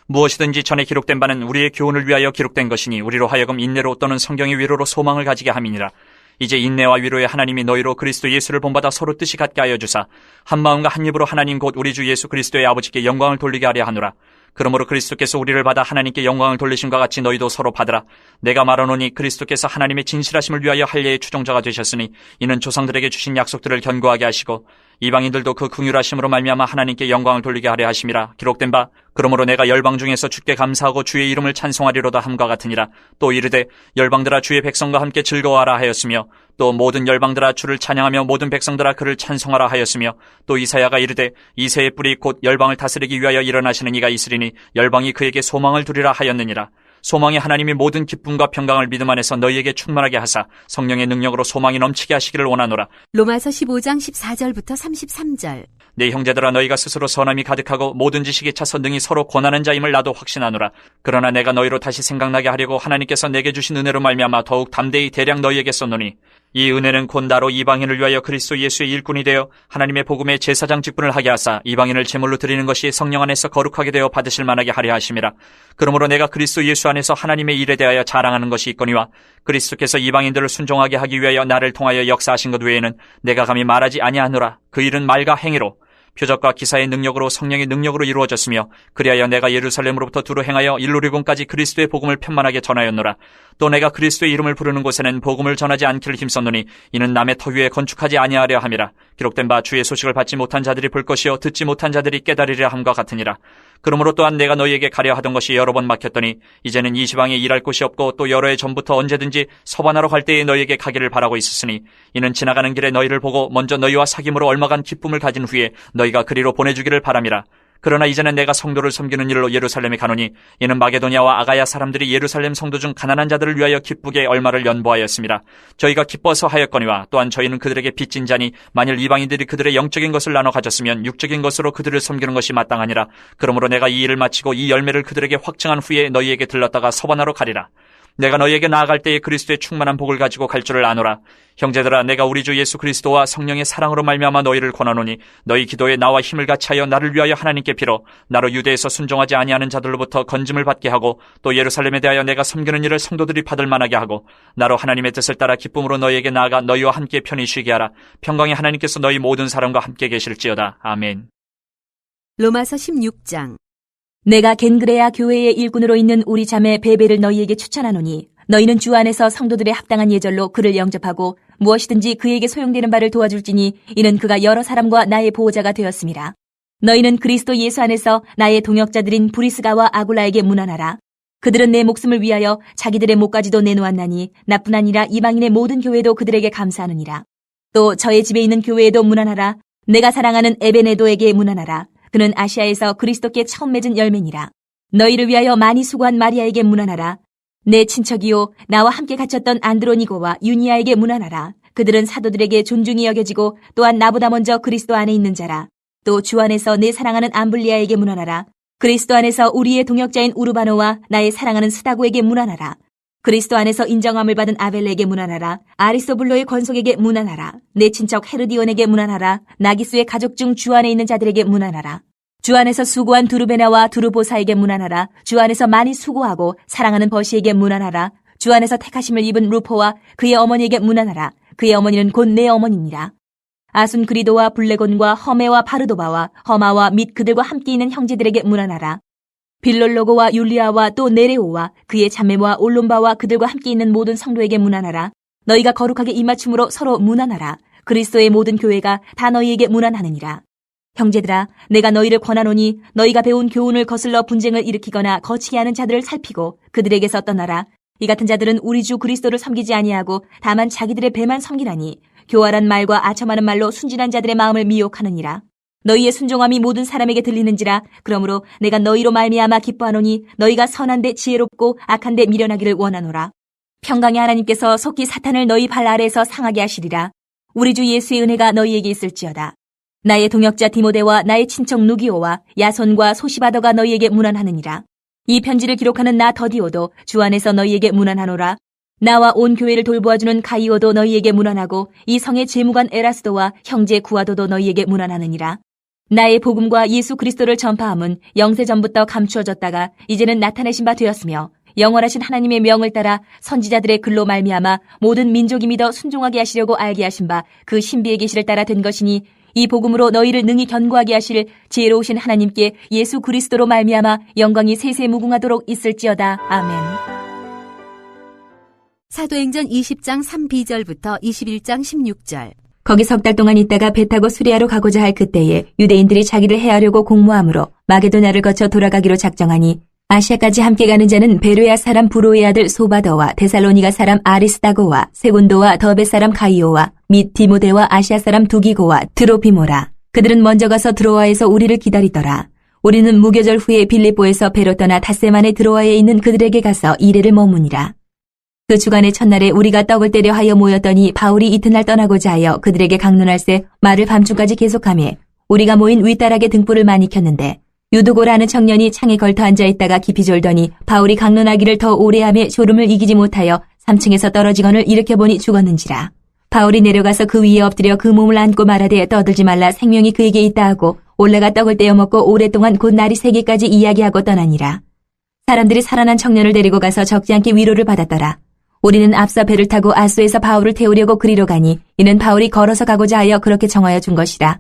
무엇이든지 전에 기록된 바는 우리의 교훈을 위하여 기록된 것이니 우리로 하여금 인내로 또는 성경의 위로로 소망을 가지게 함이니라. 이제 인내와 위로의 하나님이 너희로 그리스도 예수를 본받아 서로 뜻이 같게 하여 주사 한 마음과 한 입으로 하나님 곧 우리 주 예수 그리스도의 아버지께 영광을 돌리게 하려 하노라. 그러므로 그리스도께서 우리를 받아 하나님께 영광을 돌리심과 같이 너희도 서로 받으라. 내가 말하노니 그리스도께서 하나님의 진실하심을 위하여 할례의 추종자가 되셨으니 이는 조상들에게 주신 약속들을 견고하게 하시고 이방인들도 그 긍휼하심으로 말미암아 하나님께 영광을 돌리게 하려 하심이라. 기록된 바 그러므로 내가 열방 중에서 주께 감사하고 주의 이름을 찬송하리로다 함과 같으니라. 또 이르되 열방들아 주의 백성과 함께 즐거워하라 하였으며 또 모든 열방들아 주를 찬양하며 모든 백성들아 그를 찬송하라 하였으며 또 이사야가 이르되 이새의 뿔이 곧 열방을 다스리기 위하여 일어나시는 이가 있으리니 열방이 그에게 소망을 두리라 하였느니라. 소망이 하나님이 모든 기쁨과 평강을 믿음 안에서 너희에게 충만하게 하사 성령의 능력으로 소망이 넘치게 하시기를 원하노라. 로마서 15장 14절부터 33절. 내 형제들아 너희가 스스로 선함이 가득하고 모든 지식에 차서 능히 서로 권하는 자임을 나도 확신하노라. 그러나 내가 너희로 다시 생각나게 하려고 하나님께서 내게 주신 은혜로 말미암아 더욱 담대히 대량 너희에게 썼노니 이 은혜는 곧 나로 이방인을 위하여 그리스도 예수의 일꾼이 되어 하나님의 복음의 제사장 직분을 하게 하사 이방인을 제물로 드리는 것이 성령 안에서 거룩하게 되어 받으실 만하게 하려 하심이라. 그러므로 내가 그리스도 예수 안에서 하나님의 일에 대하여 자랑하는 것이 있거니와 그리스도께서 이방인들을 순종하게 하기 위하여 나를 통하여 역사하신 것 외에는 내가 감히 말하지 아니하노라. 그 일은 말과 행위로 표적과 기사의 능력으로 성령의 능력으로 이루어졌으며 그리하여 내가 예루살렘으로부터 두루 행하여 일루리곤까지 그리스도의 복음을 편만하게 전하였노라. 또 내가 그리스도의 이름을 부르는 곳에는 복음을 전하지 않기를 힘썼노니 이는 남의 터 위에 건축하지 아니하려 함이라. 기록된 바 주의 소식을 받지 못한 자들이 볼 것이요 듣지 못한 자들이 깨달으리라 함과 같으니라. 그러므로 또한 내가 너희에게 가려 하던 것이 여러 번 막혔더니 이제는 이 지방에 일할 곳이 없고 또 여러 해 전부터 언제든지 서반하러 갈 때에 너희에게 가기를 바라고 있었으니 이는 지나가는 길에 너희를 보고 먼저 너희와 사귐으로 얼마간 기쁨을 가진 후에 너희가 그리로 보내주기를 바람이라. 그러나 이제는 내가 성도를 섬기는 일로 예루살렘에 가노니 이는 마게도냐와 아가야 사람들이 예루살렘 성도 중 가난한 자들을 위하여 기쁘게 얼마를 연보하였습니다. 저희가 기뻐서 하였거니와 또한 저희는 그들에게 빚진 자니 만일 이방인들이 그들의 영적인 것을 나눠 가졌으면 육적인 것으로 그들을 섬기는 것이 마땅하니라. 그러므로 내가 이 일을 마치고 이 열매를 그들에게 확증한 후에 너희에게 들렀다가 서반하러 가리라. 내가 너희에게 나아갈 때에 그리스도의 충만한 복을 가지고 갈 줄을 아노라. 형제들아 내가 우리 주 예수 그리스도와 성령의 사랑으로 말미암아 너희를 권하노니 너희 기도에 나와 힘을 같이 하여 나를 위하여 하나님께 빌어 나로 유대에서 순종하지 아니하는 자들로부터 건짐을 받게 하고 또 예루살렘에 대하여 내가 섬기는 일을 성도들이 받을 만하게 하고 나로 하나님의 뜻을 따라 기쁨으로 너희에게 나아가 너희와 함께 편히 쉬게 하라. 평강의 하나님께서 너희 모든 사람과 함께 계실지어다. 아멘. 로마서 16장. 내가 겐그레아 교회의 일꾼으로 있는 우리 자매 베베를 너희에게 추천하노니 너희는 주 안에서 성도들의 합당한 예절로 그를 영접하고 무엇이든지 그에게 소용되는 바를 도와줄지니 이는 그가 여러 사람과 나의 보호자가 되었습니다. 너희는 그리스도 예수 안에서 나의 동역자들인 브리스가와 아굴라에게 문안하라. 그들은 내 목숨을 위하여 자기들의 목까지도 내놓았나니 나뿐 아니라 이방인의 모든 교회도 그들에게 감사하느니라. 또 저의 집에 있는 교회에도 문안하라. 내가 사랑하는 에베네도에게 문안하라. 그는 아시아에서 그리스도께 처음 맺은 열매니라. 너희를 위하여 많이 수고한 마리아에게 문안하라. 내 친척이요 나와 함께 갇혔던 안드로니고와 유니아에게 문안하라. 그들은 사도들에게 존중이 여겨지고 또한 나보다 먼저 그리스도 안에 있는 자라. 또 주 안에서 내 사랑하는 암블리아에게 문안하라. 그리스도 안에서 우리의 동역자인 우르바노와 나의 사랑하는 스다고에게 문안하라. 그리스도 안에서 인정함을 받은 아벨레에게 문안하라. 아리스토블로의 권속에게 문안하라. 내 친척 헤르디온에게 문안하라. 나기수의 가족 중 주 안에 있는 자들에게 문안하라. 주 안에서 수고한 두르베나와 두르보사에게 문안하라. 주 안에서 많이 수고하고 사랑하는 버시에게 문안하라. 주 안에서 택하심을 입은 루포와 그의 어머니에게 문안하라. 그의 어머니는 곧 내 어머니니라. 아순그리도와 블레곤과 허메와 바르도바와 허마와 및 그들과 함께 있는 형제들에게 문안하라. 빌롤로고와 율리아와 또 네레오와 그의 자매와 올론바와 그들과 함께 있는 모든 성도에게 문안하라. 너희가 거룩하게 입맞춤으로 서로 문안하라. 그리스도의 모든 교회가 다 너희에게 문안하느니라. 형제들아 내가 너희를 권하노니 너희가 배운 교훈을 거슬러 분쟁을 일으키거나 거치게 하는 자들을 살피고 그들에게서 떠나라. 이 같은 자들은 우리 주 그리스도를 섬기지 아니하고 다만 자기들의 배만 섬기나니 교활한 말과 아첨하는 말로 순진한 자들의 마음을 미혹하느니라. 너희의 순종함이 모든 사람에게 들리는지라. 그러므로 내가 너희로 말미암아 기뻐하노니 너희가 선한데 지혜롭고 악한데 미련하기를 원하노라. 평강의 하나님께서 속히 사탄을 너희 발 아래에서 상하게 하시리라. 우리 주 예수의 은혜가 너희에게 있을지어다. 나의 동역자 디모데와 나의 친척 누기오와 야손과 소시바더가 너희에게 문안하느니라. 이 편지를 기록하는 나 더디오도 주 안에서 너희에게 문안하노라. 나와 온 교회를 돌보아주는 가이오도 너희에게 문안하고 이 성의 재무관 에라스도와 형제 구아도도 너희에게 문안하느니라. 나의 복음과 예수 그리스도를 전파함은 영세 전부터 감추어졌다가 이제는 나타내신 바 되었으며 영원하신 하나님의 명을 따라 선지자들의 글로 말미암아 모든 민족이 믿어 순종하게 하시려고 알게 하신 바 그 신비의 계시를 따라 된 것이니 이 복음으로 너희를 능히 견고하게 하실 지혜로우신 하나님께 예수 그리스도로 말미암아 영광이 세세 무궁하도록 있을지어다. 아멘. 사도행전 20장 3b절부터 21장 16절. 거기 석 달 동안 있다가 배 타고 수리아로 가고자 할 그때에 유대인들이 자기를 해하려고 공모함으로 마게도냐를 거쳐 돌아가기로 작정하니 아시아까지 함께 가는 자는 베레아 사람 브로의 아들 소바더와 데살로니가 사람 아리스다고와 세군도와 더베 사람 가이오와 및 디모데와 아시아 사람 두기고와 드로피모라. 그들은 먼저 가서 드로아에서 우리를 기다리더라. 우리는 무교절 후에 빌립보에서 배로 떠나 닷새만에 드로아에 있는 그들에게 가서 이레를 머무니라. 그 주간의 첫날에 우리가 떡을 때려 하여 모였더니 바울이 이튿날 떠나고자 하여 그들에게 강론할새 말을 밤중까지 계속하매 우리가 모인 윗다락에 등불을 많이 켰는데 유두고라는 청년이 창에 걸터 앉아있다가 깊이 졸더니 바울이 강론하기를 더 오래하며 졸음을 이기지 못하여 3층에서 떨어지거늘 일으켜보니 죽었는지라. 바울이 내려가서 그 위에 엎드려 그 몸을 안고 말하되 떠들지 말라 생명이 그에게 있다 하고 올라가 떡을 떼어 먹고 오랫동안 곧 날이 새기까지 이야기하고 떠나니라. 사람들이 살아난 청년을 데리고 가서 적지 않게 위로를 받았더라. 우리는 앞서 배를 타고 아소에서 바울을 태우려고 그리로 가니 이는 바울이 걸어서 가고자 하여 그렇게 정하여 준 것이라.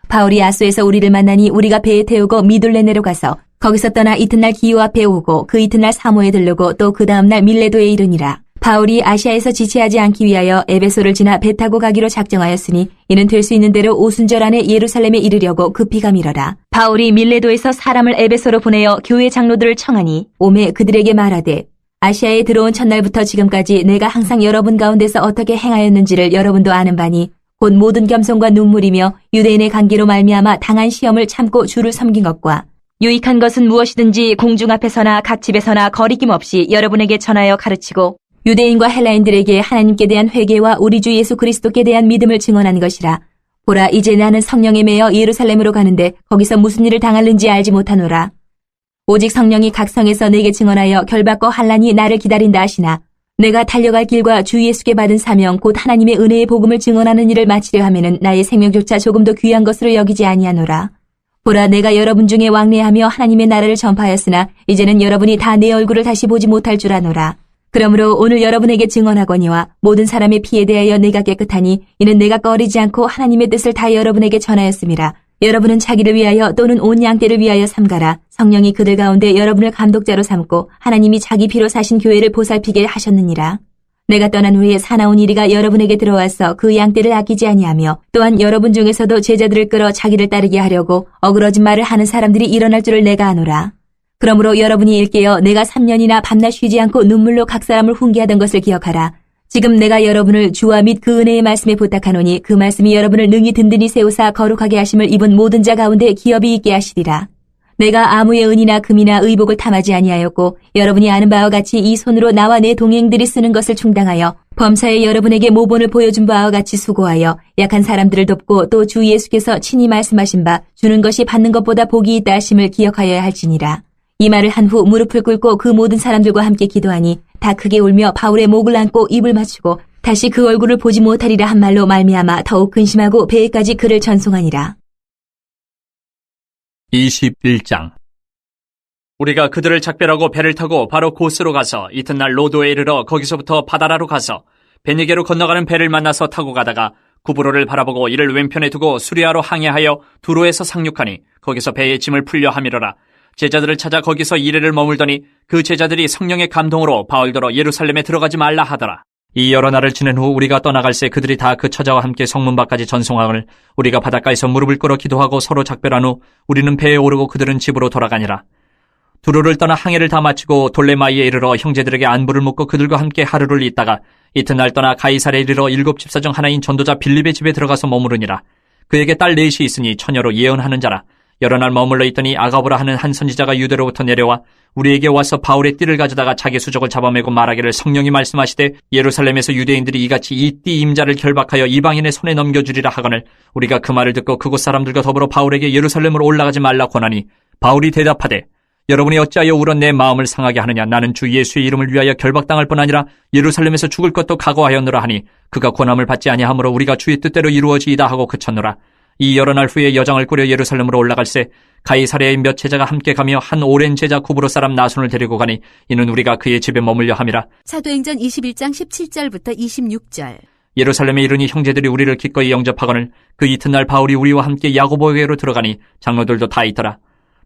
바울이 아소에서 우리를 만나니 우리가 배에 태우고 미둘레네로 가서 거기서 떠나 이튿날 기호 앞에 오고 그 이튿날 사모에 들르고 또 그 다음날 밀레도에 이르니라. 바울이 아시아에서 지체하지 않기 위하여 에베소를 지나 배 타고 가기로 작정하였으니 이는 될 수 있는 대로 오순절 안에 예루살렘에 이르려고 급히 가미러라. 바울이 밀레도에서 사람을 에베소로 보내어 교회 장로들을 청하니 오매 그들에게 말하되 아시아에 들어온 첫날부터 지금까지 내가 항상 여러분 가운데서 어떻게 행하였는지를 여러분도 아는 바니 곧 모든 겸손과 눈물이며 유대인의 관계로 말미암아 당한 시험을 참고 주를 섬긴 것과 유익한 것은 무엇이든지 공중 앞에서나 각 집에서나 거리낌 없이 여러분에게 전하여 가르치고 유대인과 헬라인들에게 하나님께 대한 회개와 우리 주 예수 그리스도께 대한 믿음을 증언한 것이라. 보라 이제 나는 성령에 매여 예루살렘으로 가는데 거기서 무슨 일을 당할는지 알지 못하노라. 오직 성령이 각 성에서 내게 증언하여 결박과 환난이 나를 기다린다 하시나 내가 달려갈 길과 주 예수께 받은 사명 곧 하나님의 은혜의 복음을 증언하는 일을 마치려 하면은 나의 생명조차 조금도 귀한 것으로 여기지 아니하노라. 보라 내가 여러분 중에 왕래하며 하나님의 나라를 전파하였으나 이제는 여러분이 다 내 얼굴을 다시 보지 못할 줄 아노라. 그러므로 오늘 여러분에게 증언하거니와 모든 사람의 피에 대하여 내가 깨끗하니 이는 내가 꺼리지 않고 하나님의 뜻을 다 여러분에게 전하였음이라. 여러분은 자기를 위하여 또는 온 양떼를 위하여 삼가라. 성령이 그들 가운데 여러분을 감독자로 삼고 하나님이 자기 피로 사신 교회를 보살피게 하셨느니라. 내가 떠난 후에 사나운 이리가 여러분에게 들어와서 그 양떼를 아끼지 아니하며 또한 여러분 중에서도 제자들을 끌어 자기를 따르게 하려고 어그러진 말을 하는 사람들이 일어날 줄을 내가 아노라. 그러므로 여러분이 일깨어 내가 3년이나 밤낮 쉬지 않고 눈물로 각 사람을 훈계하던 것을 기억하라. 지금 내가 여러분을 주와 및 그 은혜의 말씀에 부탁하노니 그 말씀이 여러분을 능히 든든히 세우사 거룩하게 하심을 입은 모든 자 가운데 기업이 있게 하시리라. 내가 아무의 은이나 금이나 의복을 탐하지 아니하였고 여러분이 아는 바와 같이 이 손으로 나와 내 동행들이 쓰는 것을 충당하여 범사에 여러분에게 모본을 보여준 바와 같이 수고하여 약한 사람들을 돕고 또 주 예수께서 친히 말씀하신 바 주는 것이 받는 것보다 복이 있다 하심을 기억하여야 할지니라. 이 말을 한 후 무릎을 꿇고 그 모든 사람들과 함께 기도하니 다 크게 울며 바울의 목을 안고 입을 맞추고 다시 그 얼굴을 보지 못하리라 한 말로 말미암아 더욱 근심하고 배에까지 그를 전송하니라. 21장. 우리가 그들을 작별하고 배를 타고 바로 고스로 가서 이튿날 로도에 이르러 거기서부터 바다라로 가서 베니게로 건너가는 배를 만나서 타고 가다가 구브로를 바라보고 이를 왼편에 두고 수리아로 항해하여 두로에서 상륙하니 거기서 배의 짐을 풀려 함이러라. 제자들을 찾아 거기서 이레를 머물더니 그 제자들이 성령의 감동으로 바울더러 예루살렘에 들어가지 말라 하더라. 이 여러 날을 지낸 후 우리가 떠나갈새 그들이 다 그 처자와 함께 성문 밖까지 전송함을 우리가 바닷가에서 무릎을 꿇어 기도하고 서로 작별한 후 우리는 배에 오르고 그들은 집으로 돌아가니라. 두로를 떠나 항해를 다 마치고 돌레마이에 이르러 형제들에게 안부를 묻고 그들과 함께 하루를 있다가 이튿날 떠나 가이사레에 이르러 7 집사 중 하나인 전도자 빌립의 집에 들어가서 머무르니라. 그에게 딸 넷이 있으니 처녀로 예언하는 자라. 여러 날 머물러 있더니 아가보라 하는 한 선지자가 유대로부터 내려와 우리에게 와서 바울의 띠를 가져다가 자기 수족을 잡아매고 말하기를 성령이 말씀하시되 예루살렘에서 유대인들이 이같이 이 띠 임자를 결박하여 이방인의 손에 넘겨주리라 하거늘 우리가 그 말을 듣고 그곳 사람들과 더불어 바울에게 예루살렘으로 올라가지 말라 권하니 바울이 대답하되 여러분이 어찌하여 울어 내 마음을 상하게 하느냐. 나는 주 예수의 이름을 위하여 결박당할 뿐 아니라 예루살렘에서 죽을 것도 각오하였노라 하니 그가 권함을 받지 아니하므로 우리가 주의 뜻대로 이루어지이다 하고 그쳤노라. 이 여러 날 후에 여장을 꾸려 예루살렘으로 올라갈새 가이사랴의 몇 제자가 함께 가며 한 오랜 제자 구브로 사람 나손을 데리고 가니 이는 우리가 그의 집에 머물려 함이라. 사도행전 21장 17절부터 26절. 예루살렘에 이르니 형제들이 우리를 기꺼이 영접하거늘 그 이튿날 바울이 우리와 함께 야고보에게로 들어가니 장로들도 다 있더라.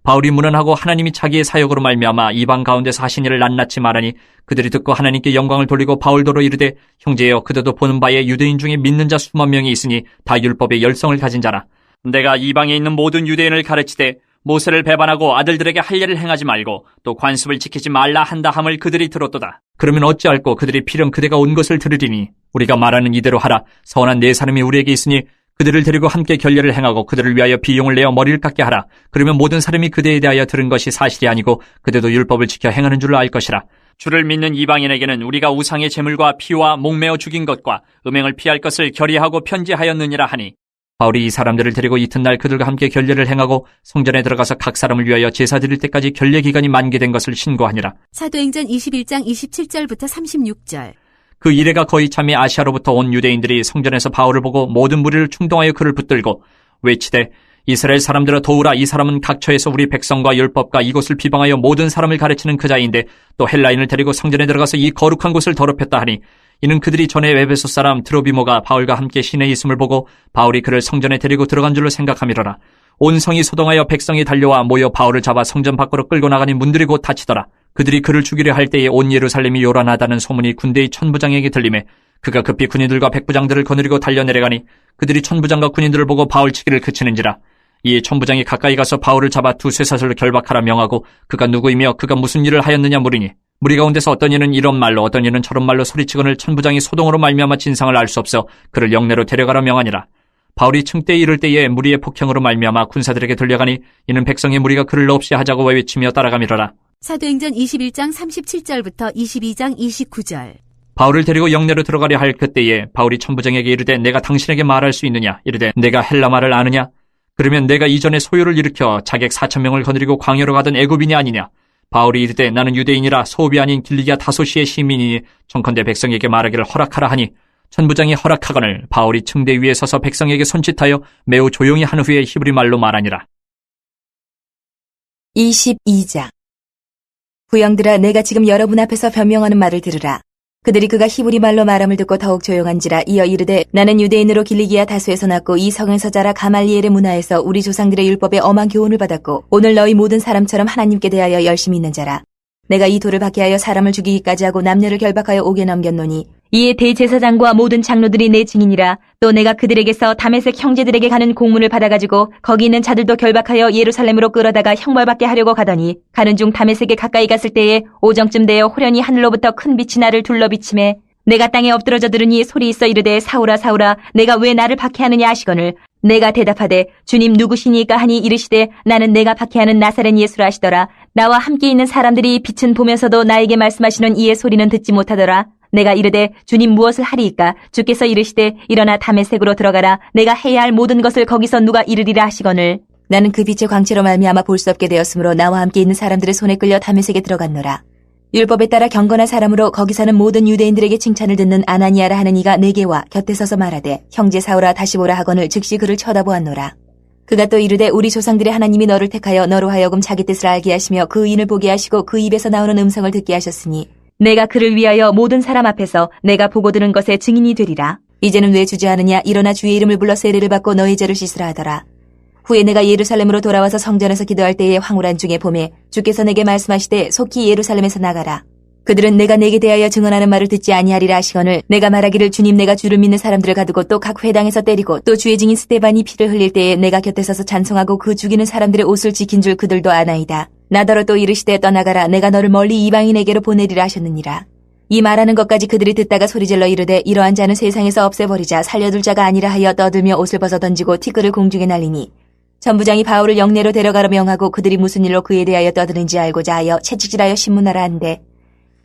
바울이 문안하고 하나님이 자기의 사역으로 말미암아 이방 가운데서 하신 일을 낱낱이 말하니 그들이 듣고 하나님께 영광을 돌리고 바울도로 이르되 형제여 그대도 보는 바에 유대인 중에 믿는 자 수만 명이 있으니 다 율법의 열성을 가진 자라. 내가 이방에 있는 모든 유대인을 가르치되 모세를 배반하고 아들들에게 할 일을 행하지 말고 또 관습을 지키지 말라 한다 함을 그들이 들었도다. 그러면 어찌할꼬 그들이 필연 그대가 온 것을 들으리니 우리가 말하는 이대로 하라. 선한 네 사람이 우리에게 있으니 그들을 데리고 함께 결례를 행하고 그들을 위하여 비용을 내어 머리를 깎게 하라. 그러면 모든 사람이 그대에 대하여 들은 것이 사실이 아니고 그대도 율법을 지켜 행하는 줄로 알 것이라. 주를 믿는 이방인에게는 우리가 우상의 제물과 피와 목매어 죽인 것과 음행을 피할 것을 결의하고 편지하였느니라 하니 바울이 이 사람들을 데리고 이튿날 그들과 함께 결례를 행하고 성전에 들어가서 각 사람을 위하여 제사 드릴 때까지 결례 기간이 만개된 것을 신고하니라. 사도행전 21장 27절부터 36절. 그 이래가 거의 참에 아시아로부터 온 유대인들이 성전에서 바울을 보고 모든 무리를 충동하여 그를 붙들고 외치되 이스라엘 사람들아 도우라. 이 사람은 각처에서 우리 백성과 율법과 이곳을 비방하여 모든 사람을 가르치는 그 자인데 또 헬라인을 데리고 성전에 들어가서 이 거룩한 곳을 더럽혔다 하니 이는 그들이 전에 에베소 사람 드로비모가 바울과 함께 시내에 있음을 보고 바울이 그를 성전에 데리고 들어간 줄로 생각함이로라. 온 성이 소동하여 백성이 달려와 모여 바울을 잡아 성전 밖으로 끌고 나가니 문들이 곧 닫히더라. 그들이 그를 죽이려 할 때에 온 예루살렘이 요란하다는 소문이 군대의 천부장에게 들리매 그가 급히 군인들과 백부장들을 거느리고 달려내려가니 그들이 천부장과 군인들을 보고 바울 치기를 그치는지라. 이에 천부장이 가까이 가서 바울을 잡아 두 쇠사슬로 결박하라 명하고 그가 누구이며 그가 무슨 일을 하였느냐 물으니 무리 가운데서 어떤 이는 이런 말로 어떤 이는 저런 말로 소리치거늘 천부장이 소동으로 말미암아 진상을 알 수 없어 그를 영내로 데려가라 명하니라. 바울이 층대에 이를 때에 무리의 폭행으로 말미암아 군사들에게 들려가니 이는 백성의 무리가 그를 없이 하자고 외치며 따라가미러라. 사도행전 21장 37절부터 22장 29절. 바울을 데리고 영내로 들어가려 할 그때에 바울이 천부장에게 이르되 내가 당신에게 말할 수 있느냐 이르되 내가 헬라 말을 아느냐 그러면 내가 이전에 소요를 일으켜 자객 4,000명을 거느리고 광야로 가던 애굽인이 아니냐. 바울이 이르되 나는 유대인이라 소읍이 아닌 길리기아 다소시의 시민이니 청컨대 백성에게 말하기를 허락하라 하니 천부장이 허락하거늘 바울이 층대 위에 서서 백성에게 손짓하여 매우 조용히 한 후에 히브리 말로 말하니라. 22장. 부영들아 내가 지금 여러분 앞에서 변명하는 말을 들으라. 그들이 그가 히브리 말로 말함을 듣고 더욱 조용한지라. 이어 이르되 나는 유대인으로 길리기아 다소에서 났고 이 성에서 자라 가말리엘의 문화에서 우리 조상들의 율법에 엄한 교훈을 받았고 오늘 너희 모든 사람처럼 하나님께 대하여 열심히 있는 자라. 내가 이 돌을 박해하여 사람을 죽이기까지 하고 남녀를 결박하여 옥에 넘겼노니 이에 대제사장과 모든 장로들이 내 증인이라. 또 내가 그들에게서 다메섹 형제들에게 가는 공문을 받아가지고 거기 있는 자들도 결박하여 예루살렘으로 끌어다가 형벌받게 하려고 가더니 가는 중 다메섹에 가까이 갔을 때에 오정쯤 되어 호련히 하늘로부터 큰 빛이 나를 둘러비치매 내가 땅에 엎드러져 들으니 소리 있어 이르되 사울아 사울아 내가 왜 나를 박해하느냐 하시거늘 내가 대답하되 주님 누구시니까 하니 이르시되 나는 내가 박해하는 나사렛 예수라 하시더라. 나와 함께 있는 사람들이 빛은 보면서도 나에게 말씀하시는 이의 소리는 듣지 못하더라. 내가 이르되 주님 무엇을 하리이까 주께서 이르시되 일어나 다메섹으로 들어가라. 내가 해야 할 모든 것을 거기서 누가 이르리라 하시거늘 나는 그 빛의 광채로 말미암아 볼 수 없게 되었으므로 나와 함께 있는 사람들의 손에 끌려 다메섹에 들어갔노라. 율법에 따라 경건한 사람으로 거기 사는 모든 유대인들에게 칭찬을 듣는 아나니아라 하는 이가 내게와 곁에 서서 말하되 형제 사울아 다시 보라 하거늘 즉시 그를 쳐다보았노라. 그가 또 이르되 우리 조상들의 하나님이 너를 택하여 너로 하여금 자기 뜻을 알게 하시며 그 의인을 보게 하시고 그 입에서 나오는 음성을 듣게 하셨으니 내가 그를 위하여 모든 사람 앞에서 내가 보고 들은 것의 증인이 되리라. 이제는 왜 주저하느냐 일어나 주의 이름을 불러 세례를 받고 너희 죄를 씻으라 하더라. 후에 내가 예루살렘으로 돌아와서 성전에서 기도할 때에 황홀한 중에 봄에 주께서 내게 말씀하시되 속히 예루살렘에서 나가라. 그들은 내가 내게 대하여 증언하는 말을 듣지 아니하리라 하시거늘 내가 말하기를 주님 내가 주를 믿는 사람들을 가두고 또 각 회당에서 때리고 또 주의 증인 스데반이 피를 흘릴 때에 내가 곁에 서서 찬송하고 그 죽이는 사람들의 옷을 지킨 줄 그들도 아나이다. 나더러 또 이르시되 떠나가라 내가 너를 멀리 이방인에게로 보내리라 하셨느니라. 이 말하는 것까지 그들이 듣다가 소리질러 이르되 이러한 자는 세상에서 없애버리자 살려둘 자가 아니라 하여 떠들며 옷을 벗어 던지고 티끌을 공중에 날리니 천부장이 바울을 영내로 데려가라 명하고 그들이 무슨 일로 그에 대하여 떠드는지 알고자 하여 채찍질하여 신문하라 한대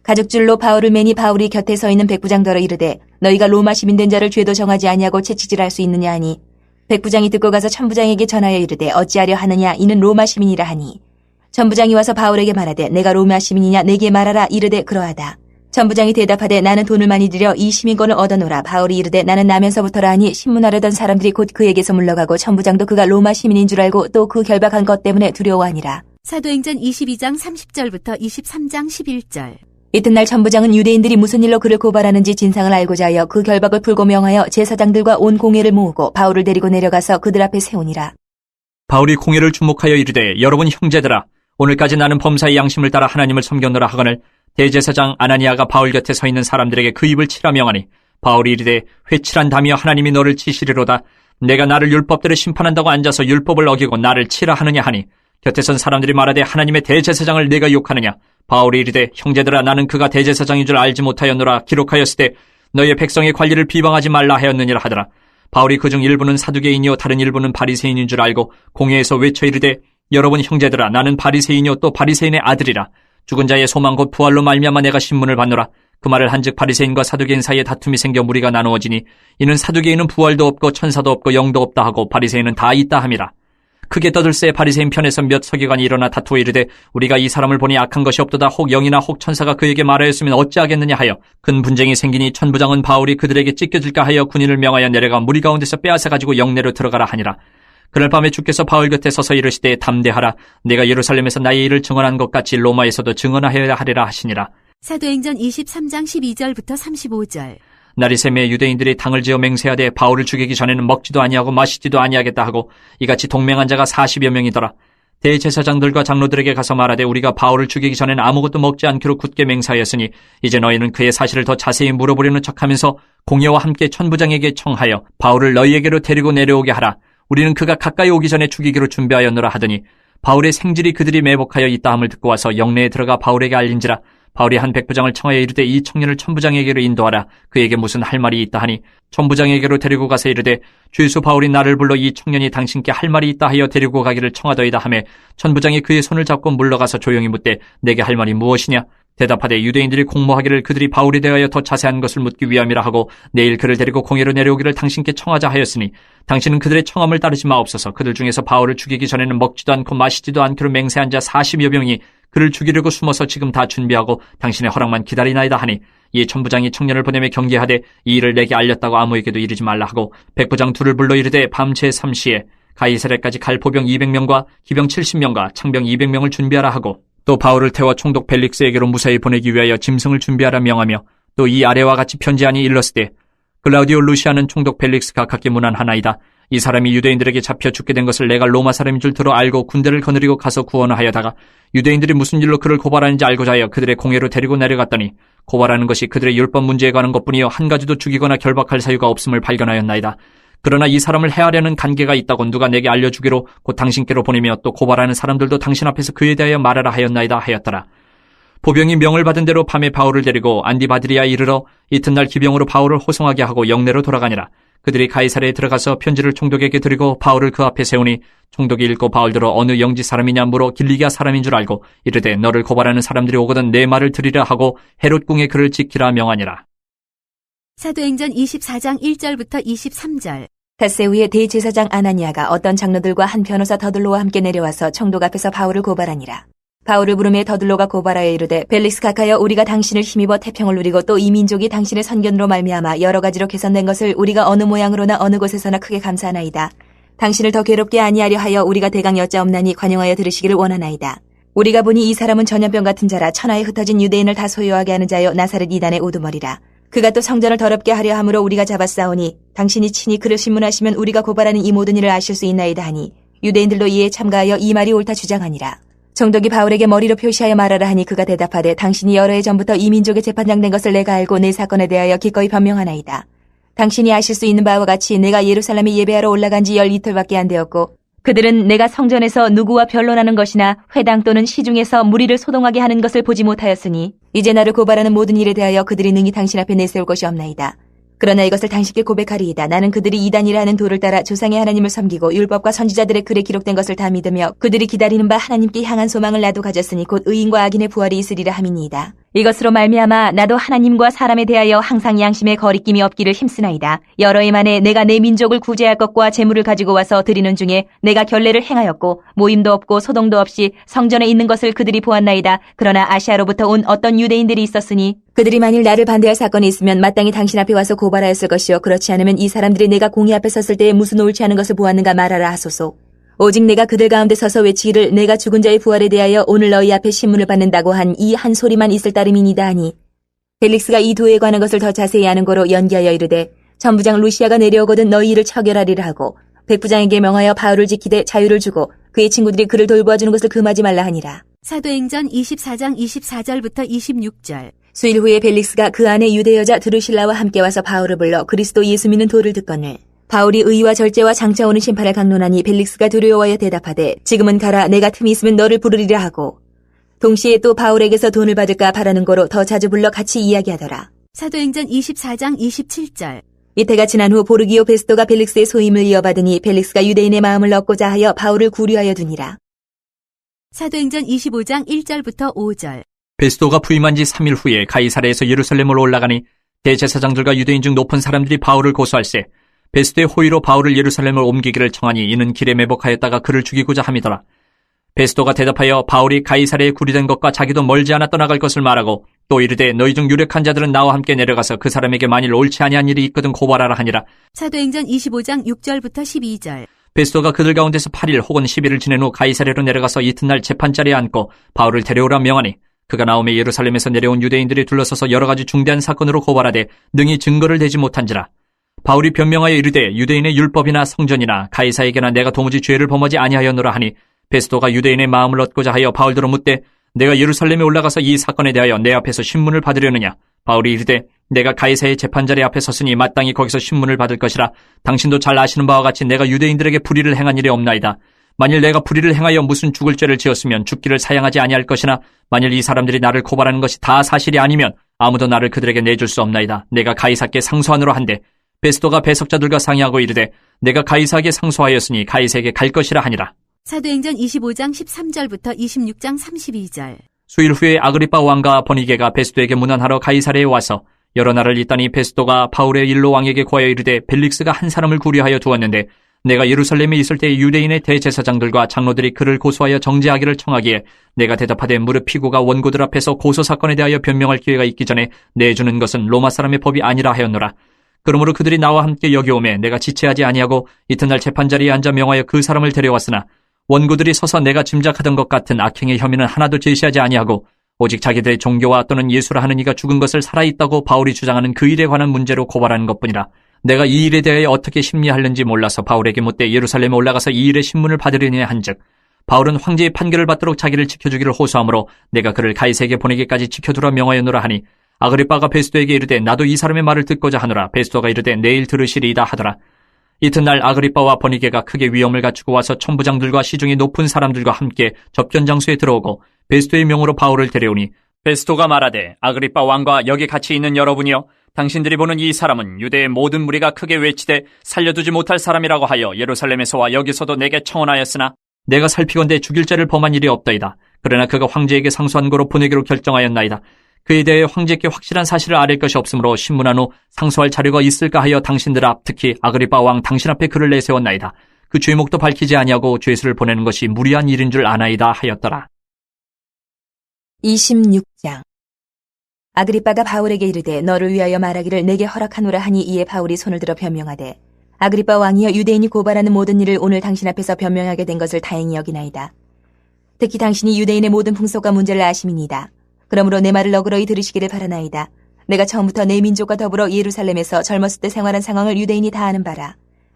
가죽줄로 바울을 매니 바울이 곁에 서 있는 백부장더러 이르되 너희가 로마 시민 된 자를 죄도 정하지 아니하고 채찍질할 수 있느냐 하니 백부장이 듣고 가서 천부장에게 전하여 이르되 어찌하려 하느냐 이는 로마 시민이라 하니 천부장이 와서 바울에게 말하되 내가 로마 시민이냐 내게 말하라 이르되 그러하다. 천부장이 대답하되 나는 돈을 많이 들여 이 시민권을 얻어노라. 바울이 이르되 나는 나면서부터라 하니 신문하려던 사람들이 곧 그에게서 물러가고 천부장도 그가 로마 시민인 줄 알고 또 그 결박한 것 때문에 두려워하니라. 사도행전 22장 30절부터 23장 11절. 이튿날 천부장은 유대인들이 무슨 일로 그를 고발하는지 진상을 알고자 하여 그 결박을 풀고 명하여 제사장들과 온 공회를 모으고 바울을 데리고 내려가서 그들 앞에 세우니라. 바울이 공회를 주목하여 이르되 여러분 형제들아 오늘까지 나는 범사의 양심을 따라 하나님을 섬겼노라 하거늘 대제사장 아나니아가 바울 곁에 서 있는 사람들에게 그 입을 치라 명하니 바울이 이르되 회칠한 다미여 하나님이 너를 치시리로다. 내가 나를 율법대로 심판한다고 앉아서 율법을 어기고 나를 치라 하느냐 하니 곁에 선 사람들이 말하되 하나님의 대제사장을 내가 욕하느냐. 바울이 이르되 형제들아 나는 그가 대제사장인 줄 알지 못하였노라. 기록하였으되 너희의 백성의 관리를 비방하지 말라 하였느니라 하더라. 바울이 그중 일부는 사두개인이요 다른 일부는 바리새인인 줄 알고 공회에서 외쳐 이르되 여러분 형제들아 나는 바리새인이요 또 바리새인의 아들이라. 죽은 자의 소망 곧 부활로 말미암아 내가 신문을 받노라. 그 말을 한즉 바리새인과 사두개인 사이에 다툼이 생겨 무리가 나누어지니 이는 사두개인은 부활도 없고 천사도 없고 영도 없다 하고 바리새인은 다 있다 함이라. 크게 떠들새 바리새인 편에서 몇 서기관이 일어나 다투어 이르되 우리가 이 사람을 보니 악한 것이 없도다. 혹 영이나 혹 천사가 그에게 말하였으면 어찌하겠느냐 하여 큰 분쟁이 생기니 천부장은 바울이 그들에게 찢겨질까 하여 군인을 명하여 내려가 무리 가운데서 빼앗아 가지고 영내로 들어가라 하니라. 그날 밤에 주께서 바울 곁에 서서 이르시되 담대하라. 내가 예루살렘에서 나의 일을 증언한 것 같이 로마에서도 증언하여야 하리라 하시니라. 사도행전 23장 12절부터 35절. 날이 새매 유대인들이 당을 지어 맹세하되 바울을 죽이기 전에는 먹지도 아니하고 마시지도 아니하겠다 하고 이같이 동맹한 자가 40여 명이더라. 대제사장들과 장로들에게 가서 말하되 우리가 바울을 죽이기 전에는 아무것도 먹지 않기로 굳게 맹세하였으니 이제 너희는 그의 사실을 더 자세히 물어보려는 척하면서 공회와 함께 천부장에게 청하여 바울을 너희에게로 데리고 내려오게 하라. 우리는 그가 가까이 오기 전에 죽이기로 준비하였노라 하더니 바울의 생질이 그들이 매복하여 있다 함을 듣고 와서 영내에 들어가 바울에게 알린지라. 바울이 한 백부장을 청하여 이르되 이 청년을 천부장에게로 인도하라. 그에게 무슨 할 말이 있다 하니 천부장에게로 데리고 가서 이르되 주예수 바울이 나를 불러 이 청년이 당신께 할 말이 있다 하여 데리고 가기를 청하더이다 하매 천부장이 그의 손을 잡고 물러가서 조용히 묻되 내게 할 말이 무엇이냐. 대답하되 유대인들이 공모하기를 그들이 바울에 대하여 더 자세한 것을 묻기 위함이라 하고 내일 그를 데리고 공회로 내려오기를 당신께 청하자 하였으니 당신은 그들의 청함을 따르지 마옵소서. 그들 중에서 바울을 죽이기 전에는 먹지도 않고 마시지도 않기로 맹세한 자 40여 명이 그를 죽이려고 숨어서 지금 다 준비하고 당신의 허락만 기다리나이다 하니 이 천부장이 청년을 보내며 경계하되 이 일을 내게 알렸다고 아무에게도 이르지 말라 하고 백부장 둘을 불러 이르되 밤 제3시에 가이사랴까지 갈 포병 200명과 기병 70명과 창병 200명을 준비하라 하고 또 바울을 태워 총독 벨릭스에게로 무사히 보내기 위하여 짐승을 준비하라 명하며 또 이 아래와 같이 편지하니 일렀으되 글라우디오 루시아는 총독 벨릭스가 각기 문안하나이다. 이 사람이 유대인들에게 잡혀 죽게 된 것을 내가 로마 사람인 줄 들어 알고 군대를 거느리고 가서 구원하여다가 유대인들이 무슨 일로 그를 고발하는지 알고자 하여 그들의 공회로 데리고 내려갔더니 고발하는 것이 그들의 율법 문제에 관한 것뿐이요 한 가지도 죽이거나 결박할 사유가 없음을 발견하였나이다. 그러나 이 사람을 해하려는 관계가 있다고 누가 내게 알려주기로 곧 당신께로 보내며 또 고발하는 사람들도 당신 앞에서 그에 대하여 말하라 하였나이다 하였더라. 보병이 명을 받은 대로 밤에 바울을 데리고 안디바드리아에 이르러 이튿날 기병으로 바울을 호송하게 하고 영내로 돌아가니라. 그들이 가이사랴에 들어가서 편지를 총독에게 드리고 바울을 그 앞에 세우니 총독이 읽고 바울들어 어느 영지 사람이냐 물어 길리기아 사람인 줄 알고 이르되 너를 고발하는 사람들이 오거든 내 말을 들으라 하고 헤롯궁에 그를 지키라 명하니라. 사도행전 24장 1절부터 23절. 닷새 후에 대제사장 아나니아가 어떤 장로들과 한 변호사 더들로와 함께 내려와서 총독 앞에서 바울을 고발하니라. 바울을 부르매 더들로가 고발하여 이르되 벨릭스 각하여 우리가 당신을 힘입어 태평을 누리고 또 이 민족이 당신의 선견으로 말미암아 여러 가지로 개선된 것을 우리가 어느 모양으로나 어느 곳에서나 크게 감사하나이다. 당신을 더 괴롭게 아니하려 하여 우리가 대강 여짜옵나니 관용하여 들으시기를 원하나이다. 우리가 보니 이 사람은 전염병 같은 자라 천하에 흩어진 유대인을 다 소유하게 하는 자여 나사렛 이단의 우두머리라. 그가 또 성전을 더럽게 하려 함으로 우리가 잡았사오니 당신이 친히 그를 신문하시면 우리가 고발하는 이 모든 일을 아실 수 있나이다 하니 유대인들도 이에 참가하여 이 말이 옳다 주장하니라. 총독이 바울에게 머리로 표시하여 말하라 하니 그가 대답하되 당신이 여러 해 전부터 이 민족의 재판장 된 것을 내가 알고 내 사건에 대하여 기꺼이 변명하나이다. 당신이 아실 수 있는 바와 같이 내가 예루살렘에 예배하러 올라간 지 12틀밖에 안 되었고 그들은 내가 성전에서 누구와 변론하는 것이나 회당 또는 시중에서 무리를 소동하게 하는 것을 보지 못하였으니 이제 나를 고발하는 모든 일에 대하여 그들이 능히 당신 앞에 내세울 것이 없나이다. 그러나 이것을 당신께 고백하리이다. 나는 그들이 이단이라 하는 도를 따라 조상의 하나님을 섬기고 율법과 선지자들의 글에 기록된 것을 다 믿으며 그들이 기다리는 바 하나님께 향한 소망을 나도 가졌으니 곧 의인과 악인의 부활이 있으리라 함이니이다. 이것으로 말미암아 나도 하나님과 사람에 대하여 항상 양심의 거리낌이 없기를 힘쓰나이다. 여러 해 만에 내가 내 민족을 구제할 것과 재물을 가지고 와서 드리는 중에 내가 결례를 행하였고 모임도 없고 소동도 없이 성전에 있는 것을 그들이 보았나이다. 그러나 아시아로부터 온 어떤 유대인들이 있었으니 그들이 만일 나를 반대할 사건이 있으면 마땅히 당신 앞에 와서 고발하였을 것이요 그렇지 않으면 이 사람들이 내가 공의 앞에 섰을 때에 무슨 옳지 않은 것을 보았는가 말하라 하소서. 오직 내가 그들 가운데 서서 외치기를 내가 죽은 자의 부활에 대하여 오늘 너희 앞에 신문을 받는다고 한 이 한 소리만 있을 따름이니이다 하니 벨릭스가 이 도에 관한 것을 더 자세히 아는 거로 연기하여 이르되 천부장 루시아가 내려오거든 너희 일을 처결하리라 하고 백부장에게 명하여 바울을 지키되 자유를 주고 그의 친구들이 그를 돌보아주는 것을 금하지 말라 하니라. 사도행전 24장 24절부터 26절. 수일 후에 벨릭스가 그 안에 유대 여자 드루실라와 함께 와서 바울을 불러 그리스도 예수 믿는 도를 듣거늘 바울이 의와 절제와 장차 오는 심판을 강론하니 벨릭스가 두려워하여 대답하되 지금은 가라 내가 틈이 있으면 너를 부르리라 하고 동시에 또 바울에게서 돈을 받을까 바라는 거로 더 자주 불러 같이 이야기하더라. 사도행전 24장 27절. 이때가 지난 후 보르기오 베스토가 벨릭스의 소임을 이어받으니 벨릭스가 유대인의 마음을 얻고자 하여 바울을 구류하여 두니라. 사도행전 25장 1절부터 5절. 베스도가 부임한 지 3일 후에 가이사랴에서 예루살렘으로 올라가니 대제사장들과 유대인 중 높은 사람들이 바울을 고소할세 베스도의 호의로 바울을 예루살렘을 옮기기를 청하니 이는 길에 매복하였다가 그를 죽이고자 함이더라. 베스도가 대답하여 바울이 가이사랴에 구리된 것과 자기도 멀지 않아 떠나갈 것을 말하고 또 이르되 너희 중 유력한 자들은 나와 함께 내려가서 그 사람에게 만일 옳지 아니한 일이 있거든 고발하라 하니라. 사도행전 25장 6절부터 12절. 베스도가 그들 가운데서 8일 혹은 10일을 지낸 후 가이사랴로 내려가서 이튿날 재판자리에 앉고 바울을 데려오라 명하니 그가 나오매 예루살렘에서 내려온 유대인들이 둘러서서 여러 가지 중대한 사건으로 고발하되 능히 증거를 대지 못한지라. 바울이 변명하여 이르되 유대인의 율법이나 성전이나 가이사에게나 내가 도무지 죄를 범하지 아니하였노라 하니 베스도가 유대인의 마음을 얻고자 하여 바울더러 묻되 내가 예루살렘에 올라가서 이 사건에 대하여 내 앞에서 신문을 받으려느냐. 바울이 이르되 내가 가이사의 재판자리 앞에 섰으니 마땅히 거기서 신문을 받을 것이라. 당신도 잘 아시는 바와 같이 내가 유대인들에게 불의를 행한 일이 없나이다. 만일 내가 불의를 행하여 무슨 죽을 죄를 지었으면 죽기를 사양하지 아니할 것이나 만일 이 사람들이 나를 고발하는 것이 다 사실이 아니면 아무도 나를 그들에게 내줄 수 없나이다. 내가 가이사께 상소하노라 한데 베스도가 배석자들과 상의하고 이르되 내가 가이사에게 상소하였으니 가이사에게 갈 것이라 하니라. 사도행전 25장 13절부터 26장 32절. 수일 후에 아그리빠 왕과 버니게가 베스도에게 문안하러 가이사랴에 와서 여러 날을 있더니 베스도가 바울의 일로 왕에게 구하여 이르되 벨릭스가 한 사람을 구류하여 두었는데 내가 예루살렘에 있을 때 유대인의 대제사장들과 장로들이 그를 고소하여 정죄하기를 청하기에 내가 대답하되 무릇 피고가 원고들 앞에서 고소사건에 대하여 변명할 기회가 있기 전에 내주는 것은 로마 사람의 법이 아니라 하였노라. 그러므로 그들이 나와 함께 여기 오매 내가 지체하지 아니하고 이튿날 재판자리에 앉아 명하여 그 사람을 데려왔으나 원고들이 서서 내가 짐작하던 것 같은 악행의 혐의는 하나도 제시하지 아니하고 오직 자기들의 종교와 또는 예수라 하는 이가 죽은 것을 살아있다고 바울이 주장하는 그 일에 관한 문제로 고발하는 것뿐이라. 내가 이 일에 대하여 어떻게 심리하려는지 몰라서 바울에게 묻되 예루살렘에 올라가서 이 일의 신문을 받으려니 한즉 바울은 황제의 판결을 받도록 자기를 지켜주기를 호소하므로 내가 그를 가이사에게 보내기까지 지켜두라 명하였노라 하니 아그리빠가 베스도에게 이르되 나도 이 사람의 말을 듣고자 하노라. 베스도가 이르되 내일 들으시리이다 하더라. 이튿날 아그리빠와 버니게가 크게 위엄을 갖추고 와서 천부장들과 시중의 높은 사람들과 함께 접견 장소에 들어오고 베스도의 명으로 바울을 데려오니 베스도가 말하되 아그리빠 왕과 여기 같이 있는 여러분이여 당신들이 보는 이 사람은 유대의 모든 무리가 크게 외치되 살려두지 못할 사람이라고 하여 예루살렘에서와 여기서도 내게 청원하였으나 내가 살피건대 죽일 죄를 범한 일이 없다이다. 그러나 그가 황제에게 상소한 거로 보내기로 결정하였나이다. 그에 대해 황제께 확실한 사실을 아릴 것이 없으므로 신문한 후 상소할 자료가 있을까 하여 당신들 앞 특히 아그리빠 왕 당신 앞에 그를 내세웠나이다. 그 죄목도 밝히지 아니하고 죄수를 보내는 것이 무리한 일인 줄 아나이다 하였더라. 26장. 아그리빠가 바울에게 이르되 너를 위하여 말하기를 내게 허락하노라 하니 이에 바울이 손을 들어 변명하되 아그리빠 왕이여 유대인이 고발하는 모든 일을 오늘 당신 앞에서 변명하게 된 것을 다행히 여기나이다. 특히 당신이 유대인의 모든 풍속과 문제를 아심이니이다. 그러므로 내 말을 너그러이 들으시기를 바라나이다. 내가 처음부터 내 민족과 더불어 예루살렘에서 젊었을 때 생활한 상황을 유대인이 다 아는 바라.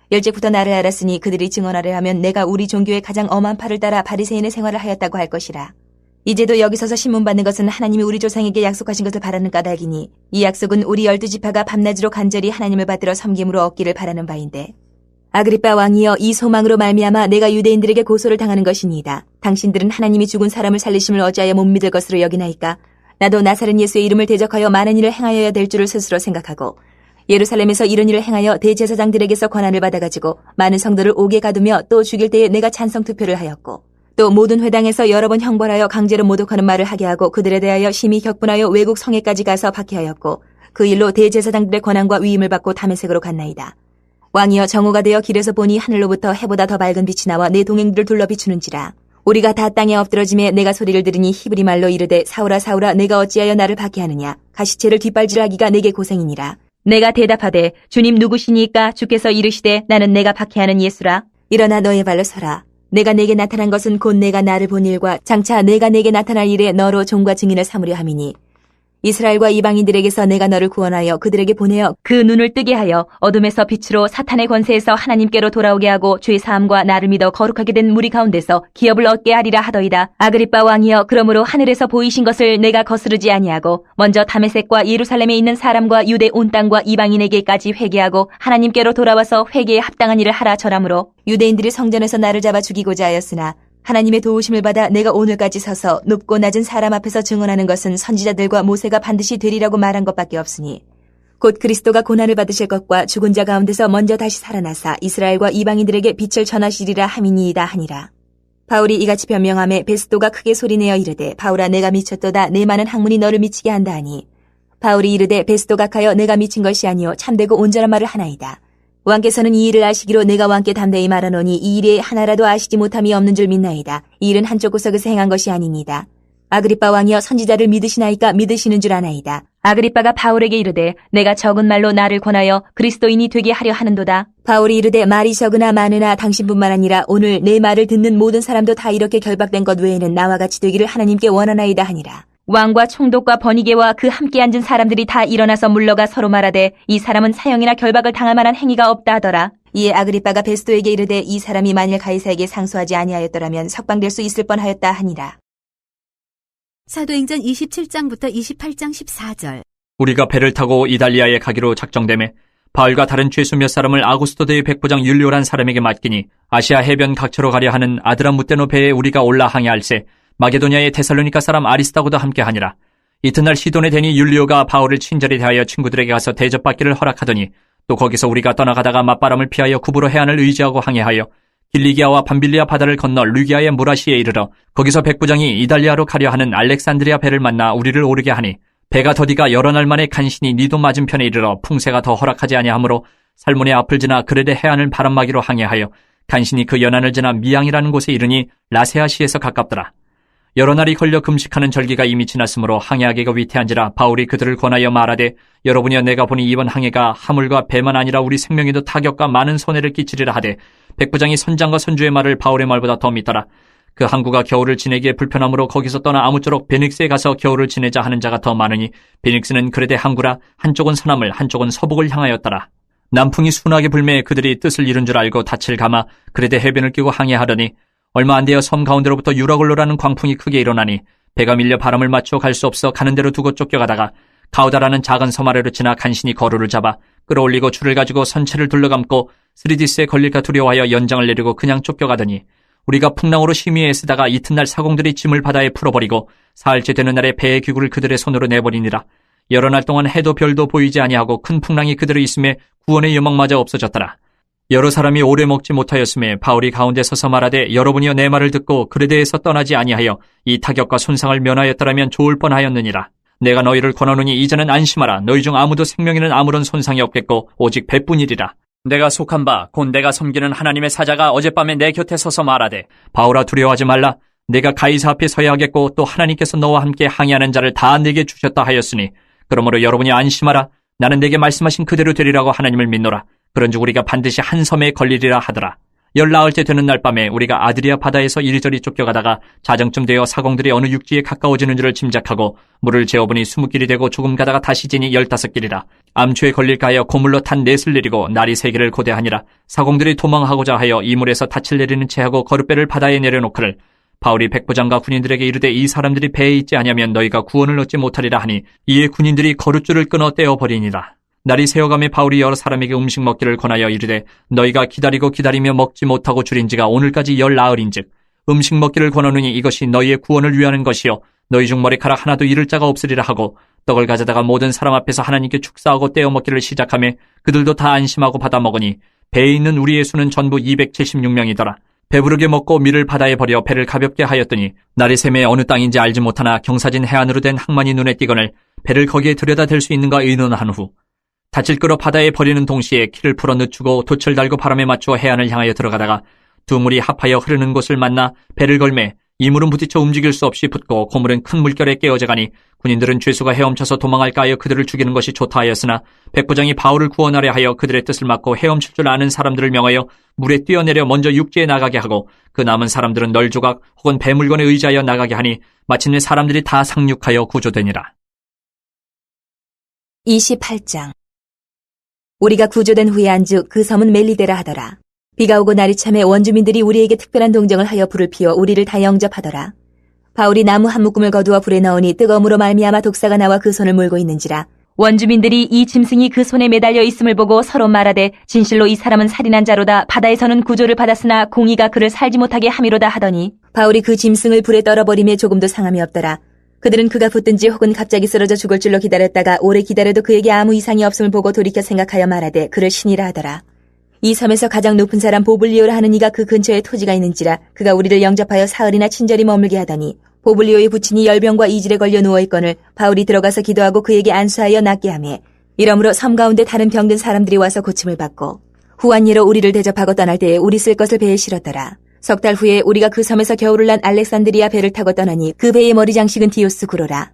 일찍부터 나를 알았으니 그들이 증언하려 하면 내가 우리 종교의 가장 엄한 팔을 따라 바리새인의 생활을 하였다고 할 것이라. 이제도 여기 서서 신문 받는 것은 하나님이 우리 조상에게 약속하신 것을 바라는 까닭이니 이 약속은 우리 12지파가 밤낮으로 간절히 하나님을 받들어 섬김으로 얻기를 바라는 바인데 아그리빠 왕이여 이 소망으로 말미암아 내가 유대인들에게 고소를 당하는 것이니이다. 당신들은 하나님이 죽은 사람을 살리심을 어찌하여 못 믿을 것으로 여기나이까? 나도 나사렛 예수의 이름을 대적하여 많은 일을 행하여야 될 줄을 스스로 생각하고 예루살렘에서 이런 일을 행하여 대제사장들에게서 권한을 받아가지고 많은 성도를 옥에 가두며 또 죽일 때에 내가 찬성 투표를 하였고 또 모든 회당에서 여러 번 형벌하여 강제로 모독하는 말을 하게 하고 그들에 대하여 심히 격분하여 외국 성에까지 가서 박해하였고 그 일로 대제사장들의 권한과 위임을 받고 다메섹으로 갔나이다. 왕이여 정오가 되어 길에서 보니 하늘로부터 해보다 더 밝은 빛이 나와 내 동행들을 둘러 비추는지라. 우리가 다 땅에 엎드러짐에 내가 소리를 들으니 히브리 말로 이르되 사울아 사울아 내가 어찌하여 나를 박해하느냐. 가시체를 뒷발질하기가 내게 고생이니라. 내가 대답하되 주님 누구시니까 주께서 이르시되 나는 내가 박해하는 예수라. 일어나 너의 발로 서라. 내가 내게 나타난 것은 곧 내가 나를 본 일과 장차 내가 내게 나타날 일에 너로 종과 증인을 삼으려 함이니 이스라엘과 이방인들에게서 내가 너를 구원하여 그들에게 보내어 그 눈을 뜨게 하여 어둠에서 빛으로 사탄의 권세에서 하나님께로 돌아오게 하고 죄 사함과 나를 믿어 거룩하게 된 무리 가운데서 기업을 얻게 하리라 하더이다. 아그리빠 왕이여 그러므로 하늘에서 보이신 것을 내가 거스르지 아니하고 먼저 다메섹과 예루살렘에 있는 사람과 유대 온 땅과 이방인에게까지 회개하고 하나님께로 돌아와서 회개에 합당한 일을 하라 절하므로 유대인들이 성전에서 나를 잡아 죽이고자 하였으나 하나님의 도우심을 받아 내가 오늘까지 서서 높고 낮은 사람 앞에서 증언하는 것은 선지자들과 모세가 반드시 되리라고 말한 것밖에 없으니 곧 그리스도가 고난을 받으실 것과 죽은 자 가운데서 먼저 다시 살아나사 이스라엘과 이방인들에게 빛을 전하시리라 함이니이다 하니라. 바울이 이같이 변명하매 베스도가 크게 소리내어 이르되 바울아 내가 미쳤도다 내 많은 학문이 너를 미치게 한다 하니 바울이 이르되 베스도 각하여 내가 미친 것이 아니요 참되고 온전한 말을 하나이다. 왕께서는 이 일을 아시기로 내가 왕께 담대히 말하노니 이 일에 하나라도 아시지 못함이 없는 줄 믿나이다. 이 일은 한쪽 구석에서 행한 것이 아닙니다. 아그리빠 왕이여 선지자를 믿으시나이까 믿으시는 줄 아나이다. 아그리빠가 바울에게 이르되 내가 적은 말로 나를 권하여 그리스도인이 되게 하려 하는도다. 바울이 이르되 말이 적으나 많으나 당신뿐만 아니라 오늘 내 말을 듣는 모든 사람도 다 이렇게 결박된 것 외에는 나와 같이 되기를 하나님께 원하나이다 하니라. 왕과 총독과 번이게와 그 함께 앉은 사람들이 다 일어나서 물러가 서로 말하되 이 사람은 사형이나 결박을 당할 만한 행위가 없다 하더라. 이에 아그리빠가 베스도에게 이르되 이 사람이 만일 가이사에게 상소하지 아니하였더라면 석방될 수 있을 뻔하였다 하니라. 사도행전 27장부터 28장 14절. 우리가 배를 타고 이달리아에 가기로 작정되매 바울과 다른 죄수 몇 사람을 아구스토대의 백부장 율리오란 사람에게 맡기니 아시아 해변 각처로 가려 하는 아드람무테노 배에 우리가 올라 항해할세 마게도냐의 데살로니가 사람 아리스다고도 함께하니라. 이튿날 시돈에 대니 율리오가 바울을 친절히 대하여 친구들에게 가서 대접받기를 허락하더니 또 거기서 우리가 떠나가다가 맞바람을 피하여 구부로 해안을 의지하고 항해하여 길리기아와 밤빌리아 바다를 건너 르기아의 무라시에 이르러 거기서 백부장이 이달리아로 가려 하는 알렉산드리아 배를 만나 우리를 오르게 하니 배가 더디가 여러 날 만에 간신히 니도 맞은편에 이르러 풍세가 더 허락하지 아니하므로 살몬의 앞을 지나 그레데 해안을 바람막이로 항해하여 간신히 그 연안을 지나 미양이라는 곳에 이르니 라세아시에서 가깝더라. 여러 날이 걸려 금식하는 절기가 이미 지났으므로 항해하기가 위태한지라 바울이 그들을 권하여 말하되 여러분이여 내가 보니 이번 항해가 하물과 배만 아니라 우리 생명에도 타격과 많은 손해를 끼치리라 하되 백부장이 선장과 선주의 말을 바울의 말보다 더 믿더라. 그 항구가 겨울을 지내기에 불편하므로 거기서 떠나 아무쪼록 베닉스에 가서 겨울을 지내자 하는 자가 더 많으니 베닉스는 그레데 항구라 한쪽은 서남을 한쪽은 서북을 향하였더라. 남풍이 순하게 불매 그들이 뜻을 이룬 줄 알고 닻을 감아 그레데 해변을 끼고 항해하더니 얼마 안 되어 섬 가운데로부터 유라글로라는 광풍이 크게 일어나니 배가 밀려 바람을 맞춰 갈 수 없어 가는 대로 두고 쫓겨가다가 가우다라는 작은 섬 아래로 지나 간신히 거루를 잡아 끌어올리고 줄을 가지고 선체를 둘러감고 스리디스에 걸릴까 두려워하여 연장을 내리고 그냥 쫓겨가더니 우리가 풍랑으로 심히 애쓰다가 이튿날 사공들이 짐을 바다에 풀어버리고 사흘째 되는 날에 배의 기구를 그들의 손으로 내버리니라. 여러 날 동안 해도 별도 보이지 아니하고 큰 풍랑이 그들의 있음에 구원의 여망마저 없어졌더라. 여러 사람이 오래 먹지 못하였음에 바울이 가운데 서서 말하되 여러분이여 내 말을 듣고 그레데에서 떠나지 아니하여 이 타격과 손상을 면하였더라면 좋을 뻔하였느니라. 내가 너희를 권하노니 이제는 안심하라. 너희 중 아무도 생명에는 아무런 손상이 없겠고 오직 배뿐이리라. 내가 속한 바 곧 내가 섬기는 하나님의 사자가 어젯밤에 내 곁에 서서 말하되 바울아 두려워하지 말라. 내가 가이사 앞에 서야 하겠고 또 하나님께서 너와 함께 항해하는 자를 다 내게 주셨다 하였으니 그러므로 여러분이 안심하라. 나는 내게 말씀하신 그대로 되리라고 하나님을 믿노라. 그런즉 우리가 반드시 한 섬에 걸리리라 하더라. 14일째 되는 날 밤에 우리가 아드리아 바다에서 이리저리 쫓겨가다가 자정쯤 되어 사공들이 어느 육지에 가까워지는 줄을 짐작하고 물을 재어보니 20길이 되고 조금 가다가 다시 지니 15길이라. 암초에 걸릴까 하여 고물로 탄 넷을 내리고 날이 3개를 고대하니라. 사공들이 도망하고자 하여 이물에서 닻을 내리는 채하고 거룻배를 바다에 내려놓기를 바울이 백부장과 군인들에게 이르되 이 사람들이 배에 있지 아니하면 너희가 구원을 얻지 못하리라 하니 이에 군인들이 거룻줄을 끊어 떼어버리니라. 날이 새어가며 바울이 여러 사람에게 음식 먹기를 권하여 이르되 너희가 기다리고 기다리며 먹지 못하고 줄인 지가 오늘까지 10나흘인즉 음식 먹기를 권하노니 이것이 너희의 구원을 위하는 것이요 너희 중 머리카락 하나도 잃을 자가 없으리라 하고 떡을 가져다가 모든 사람 앞에서 하나님께 축사하고 떼어 먹기를 시작하며 그들도 다 안심하고 받아 먹으니 배에 있는 우리의 수는 전부 276명이더라. 배부르게 먹고 밀을 바다에 버려 배를 가볍게 하였더니 날이 샘에 어느 땅인지 알지 못하나 경사진 해안으로 된 항만이 눈에 띄거늘 배를 거기에 들여다 댈 수 있는가 의논한 후 닻을 끌어 바다에 버리는 동시에 키를 풀어 늦추고 돛을 달고 바람에 맞추어 해안을 향하여 들어가다가 두 물이 합하여 흐르는 곳을 만나 배를 걸매 이물은 부딪혀 움직일 수 없이 붙고 고물은 큰 물결에 깨어져 가니 군인들은 죄수가 헤엄쳐서 도망할까 하여 그들을 죽이는 것이 좋다 하였으나 백부장이 바울을 구원하려 하여 그들의 뜻을 막고 헤엄칠 줄 아는 사람들을 명하여 물에 뛰어내려 먼저 육지에 나가게 하고 그 남은 사람들은 널조각 혹은 배물건에 의지하여 나가게 하니 마침내 사람들이 다 상륙하여 구조되니라. 28장. 우리가 구조된 후에 안주 그 섬은 멜리데라 하더라. 비가 오고 날이 참에 원주민들이 우리에게 특별한 동정을 하여 불을 피워 우리를 다 영접하더라. 바울이 나무 한 묶음을 거두어 불에 넣으니 뜨거움으로 말미암아 독사가 나와 그 손을 몰고 있는지라. 원주민들이 이 짐승이 그 손에 매달려 있음을 보고 서로 말하되 진실로 이 사람은 살인한 자로다. 바다에서는 구조를 받았으나 공의가 그를 살지 못하게 함이로다 하더니 바울이 그 짐승을 불에 떨어버림에 조금도 상함이 없더라. 그들은 그가 붙든지 혹은 갑자기 쓰러져 죽을 줄로 기다렸다가 오래 기다려도 그에게 아무 이상이 없음을 보고 돌이켜 생각하여 말하되 그를 신이라 하더라. 이 섬에서 가장 높은 사람 보블리오라 하는 이가 그 근처에 토지가 있는지라. 그가 우리를 영접하여 사흘이나 친절히 머물게 하더니 보블리오의 부친이 열병과 이질에 걸려 누워있거늘 바울이 들어가서 기도하고 그에게 안수하여 낫게 하며 이러므로 섬 가운데 다른 병든 사람들이 와서 고침을 받고 후한 예로 우리를 대접하고 떠날 때에 우리 쓸 것을 배에 실었더라. 석 달 후에 우리가 그 섬에서 겨울을 난 알렉산드리아 배를 타고 떠나니 그 배의 머리 장식은 디오스 구로라.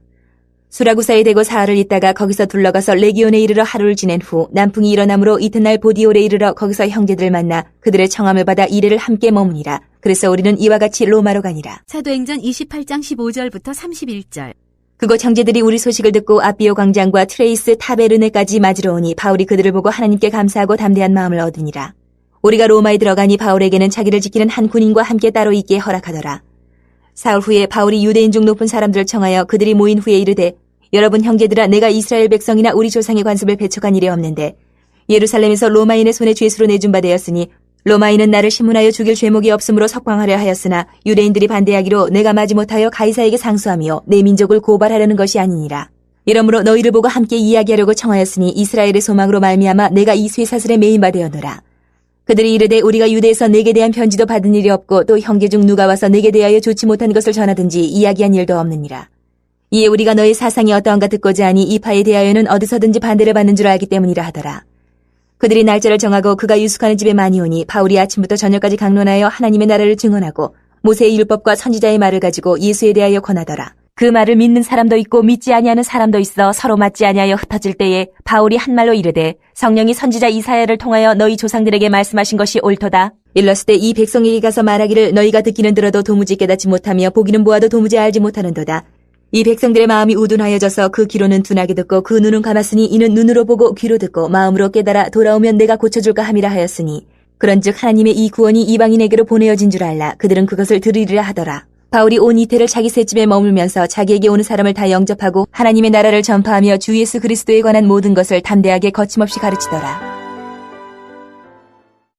수라구사에 대고 사흘을 있다가 거기서 둘러가서 레기온에 이르러 하루를 지낸 후 남풍이 일어나므로 이튿날 보디올에 이르러 거기서 형제들을 만나 그들의 청함을 받아 이래를 함께 머무니라. 그래서 우리는 이와 같이 로마로 가니라. 사도행전 28장 15절부터 31절. 그곳 형제들이 우리 소식을 듣고 아비오 광장과 트레이스 타베르네까지 맞으러 오니 바울이 그들을 보고 하나님께 감사하고 담대한 마음을 얻으니라. 우리가 로마에 들어가니 바울에게는 자기를 지키는 한 군인과 함께 따로 있게 허락하더라. 사흘 후에 바울이 유대인 중 높은 사람들을 청하여 그들이 모인 후에 이르되 여러분 형제들아 내가 이스라엘 백성이나 우리 조상의 관습을 배척한 일이 없는데 예루살렘에서 로마인의 손에 죄수로 내준 바 되었으니 로마인은 나를 신문하여 죽일 죄목이 없으므로 석방하려 하였으나 유대인들이 반대하기로 내가 마지못하여 가이사에게 상수하며 내 민족을 고발하려는 것이 아니니라. 이러므로 너희를 보고 함께 이야기하려고 청하였으니 이스라엘의 소망으로 말미암아 내가 이 쇠사슬에 매인 바 되었노라. 그들이 이르되 우리가 유대에서 내게 대한 편지도 받은 일이 없고 또 형제 중 누가 와서 내게 대하여 좋지 못한 것을 전하든지 이야기한 일도 없느니라. 이에 우리가 너의 사상이 어떠한가 듣고자 하니 이 파에 대하여는 어디서든지 반대를 받는 줄 알기 때문이라 하더라. 그들이 날짜를 정하고 그가 유숙하는 집에 많이 오니 바울이 아침부터 저녁까지 강론하여 하나님의 나라를 증언하고 모세의 율법과 선지자의 말을 가지고 예수에 대하여 권하더라. 그 말을 믿는 사람도 있고 믿지 아니하는 사람도 있어 서로 맞지 아니하여 흩어질 때에 바울이 한 말로 이르되 성령이 선지자 이사야를 통하여 너희 조상들에게 말씀하신 것이 옳도다. 일렀을 때 이 백성에게 가서 말하기를 너희가 듣기는 들어도 도무지 깨닫지 못하며 보기는 보아도 도무지 알지 못하는도다. 이 백성들의 마음이 우둔하여져서 그 귀로는 둔하게 듣고 그 눈은 감았으니 이는 눈으로 보고 귀로 듣고 마음으로 깨달아 돌아오면 내가 고쳐줄까 함이라 하였으니 그런즉 하나님의 이 구원이 이방인에게로 보내어진 줄 알라. 그들은 그것을 들으리라 하더라. 바울이 온 이태를 자기 셋집에 머물면서 자기에게 오는 사람을 다 영접하고 하나님의 나라를 전파하며 주 예수 그리스도에 관한 모든 것을 담대하게 거침없이 가르치더라.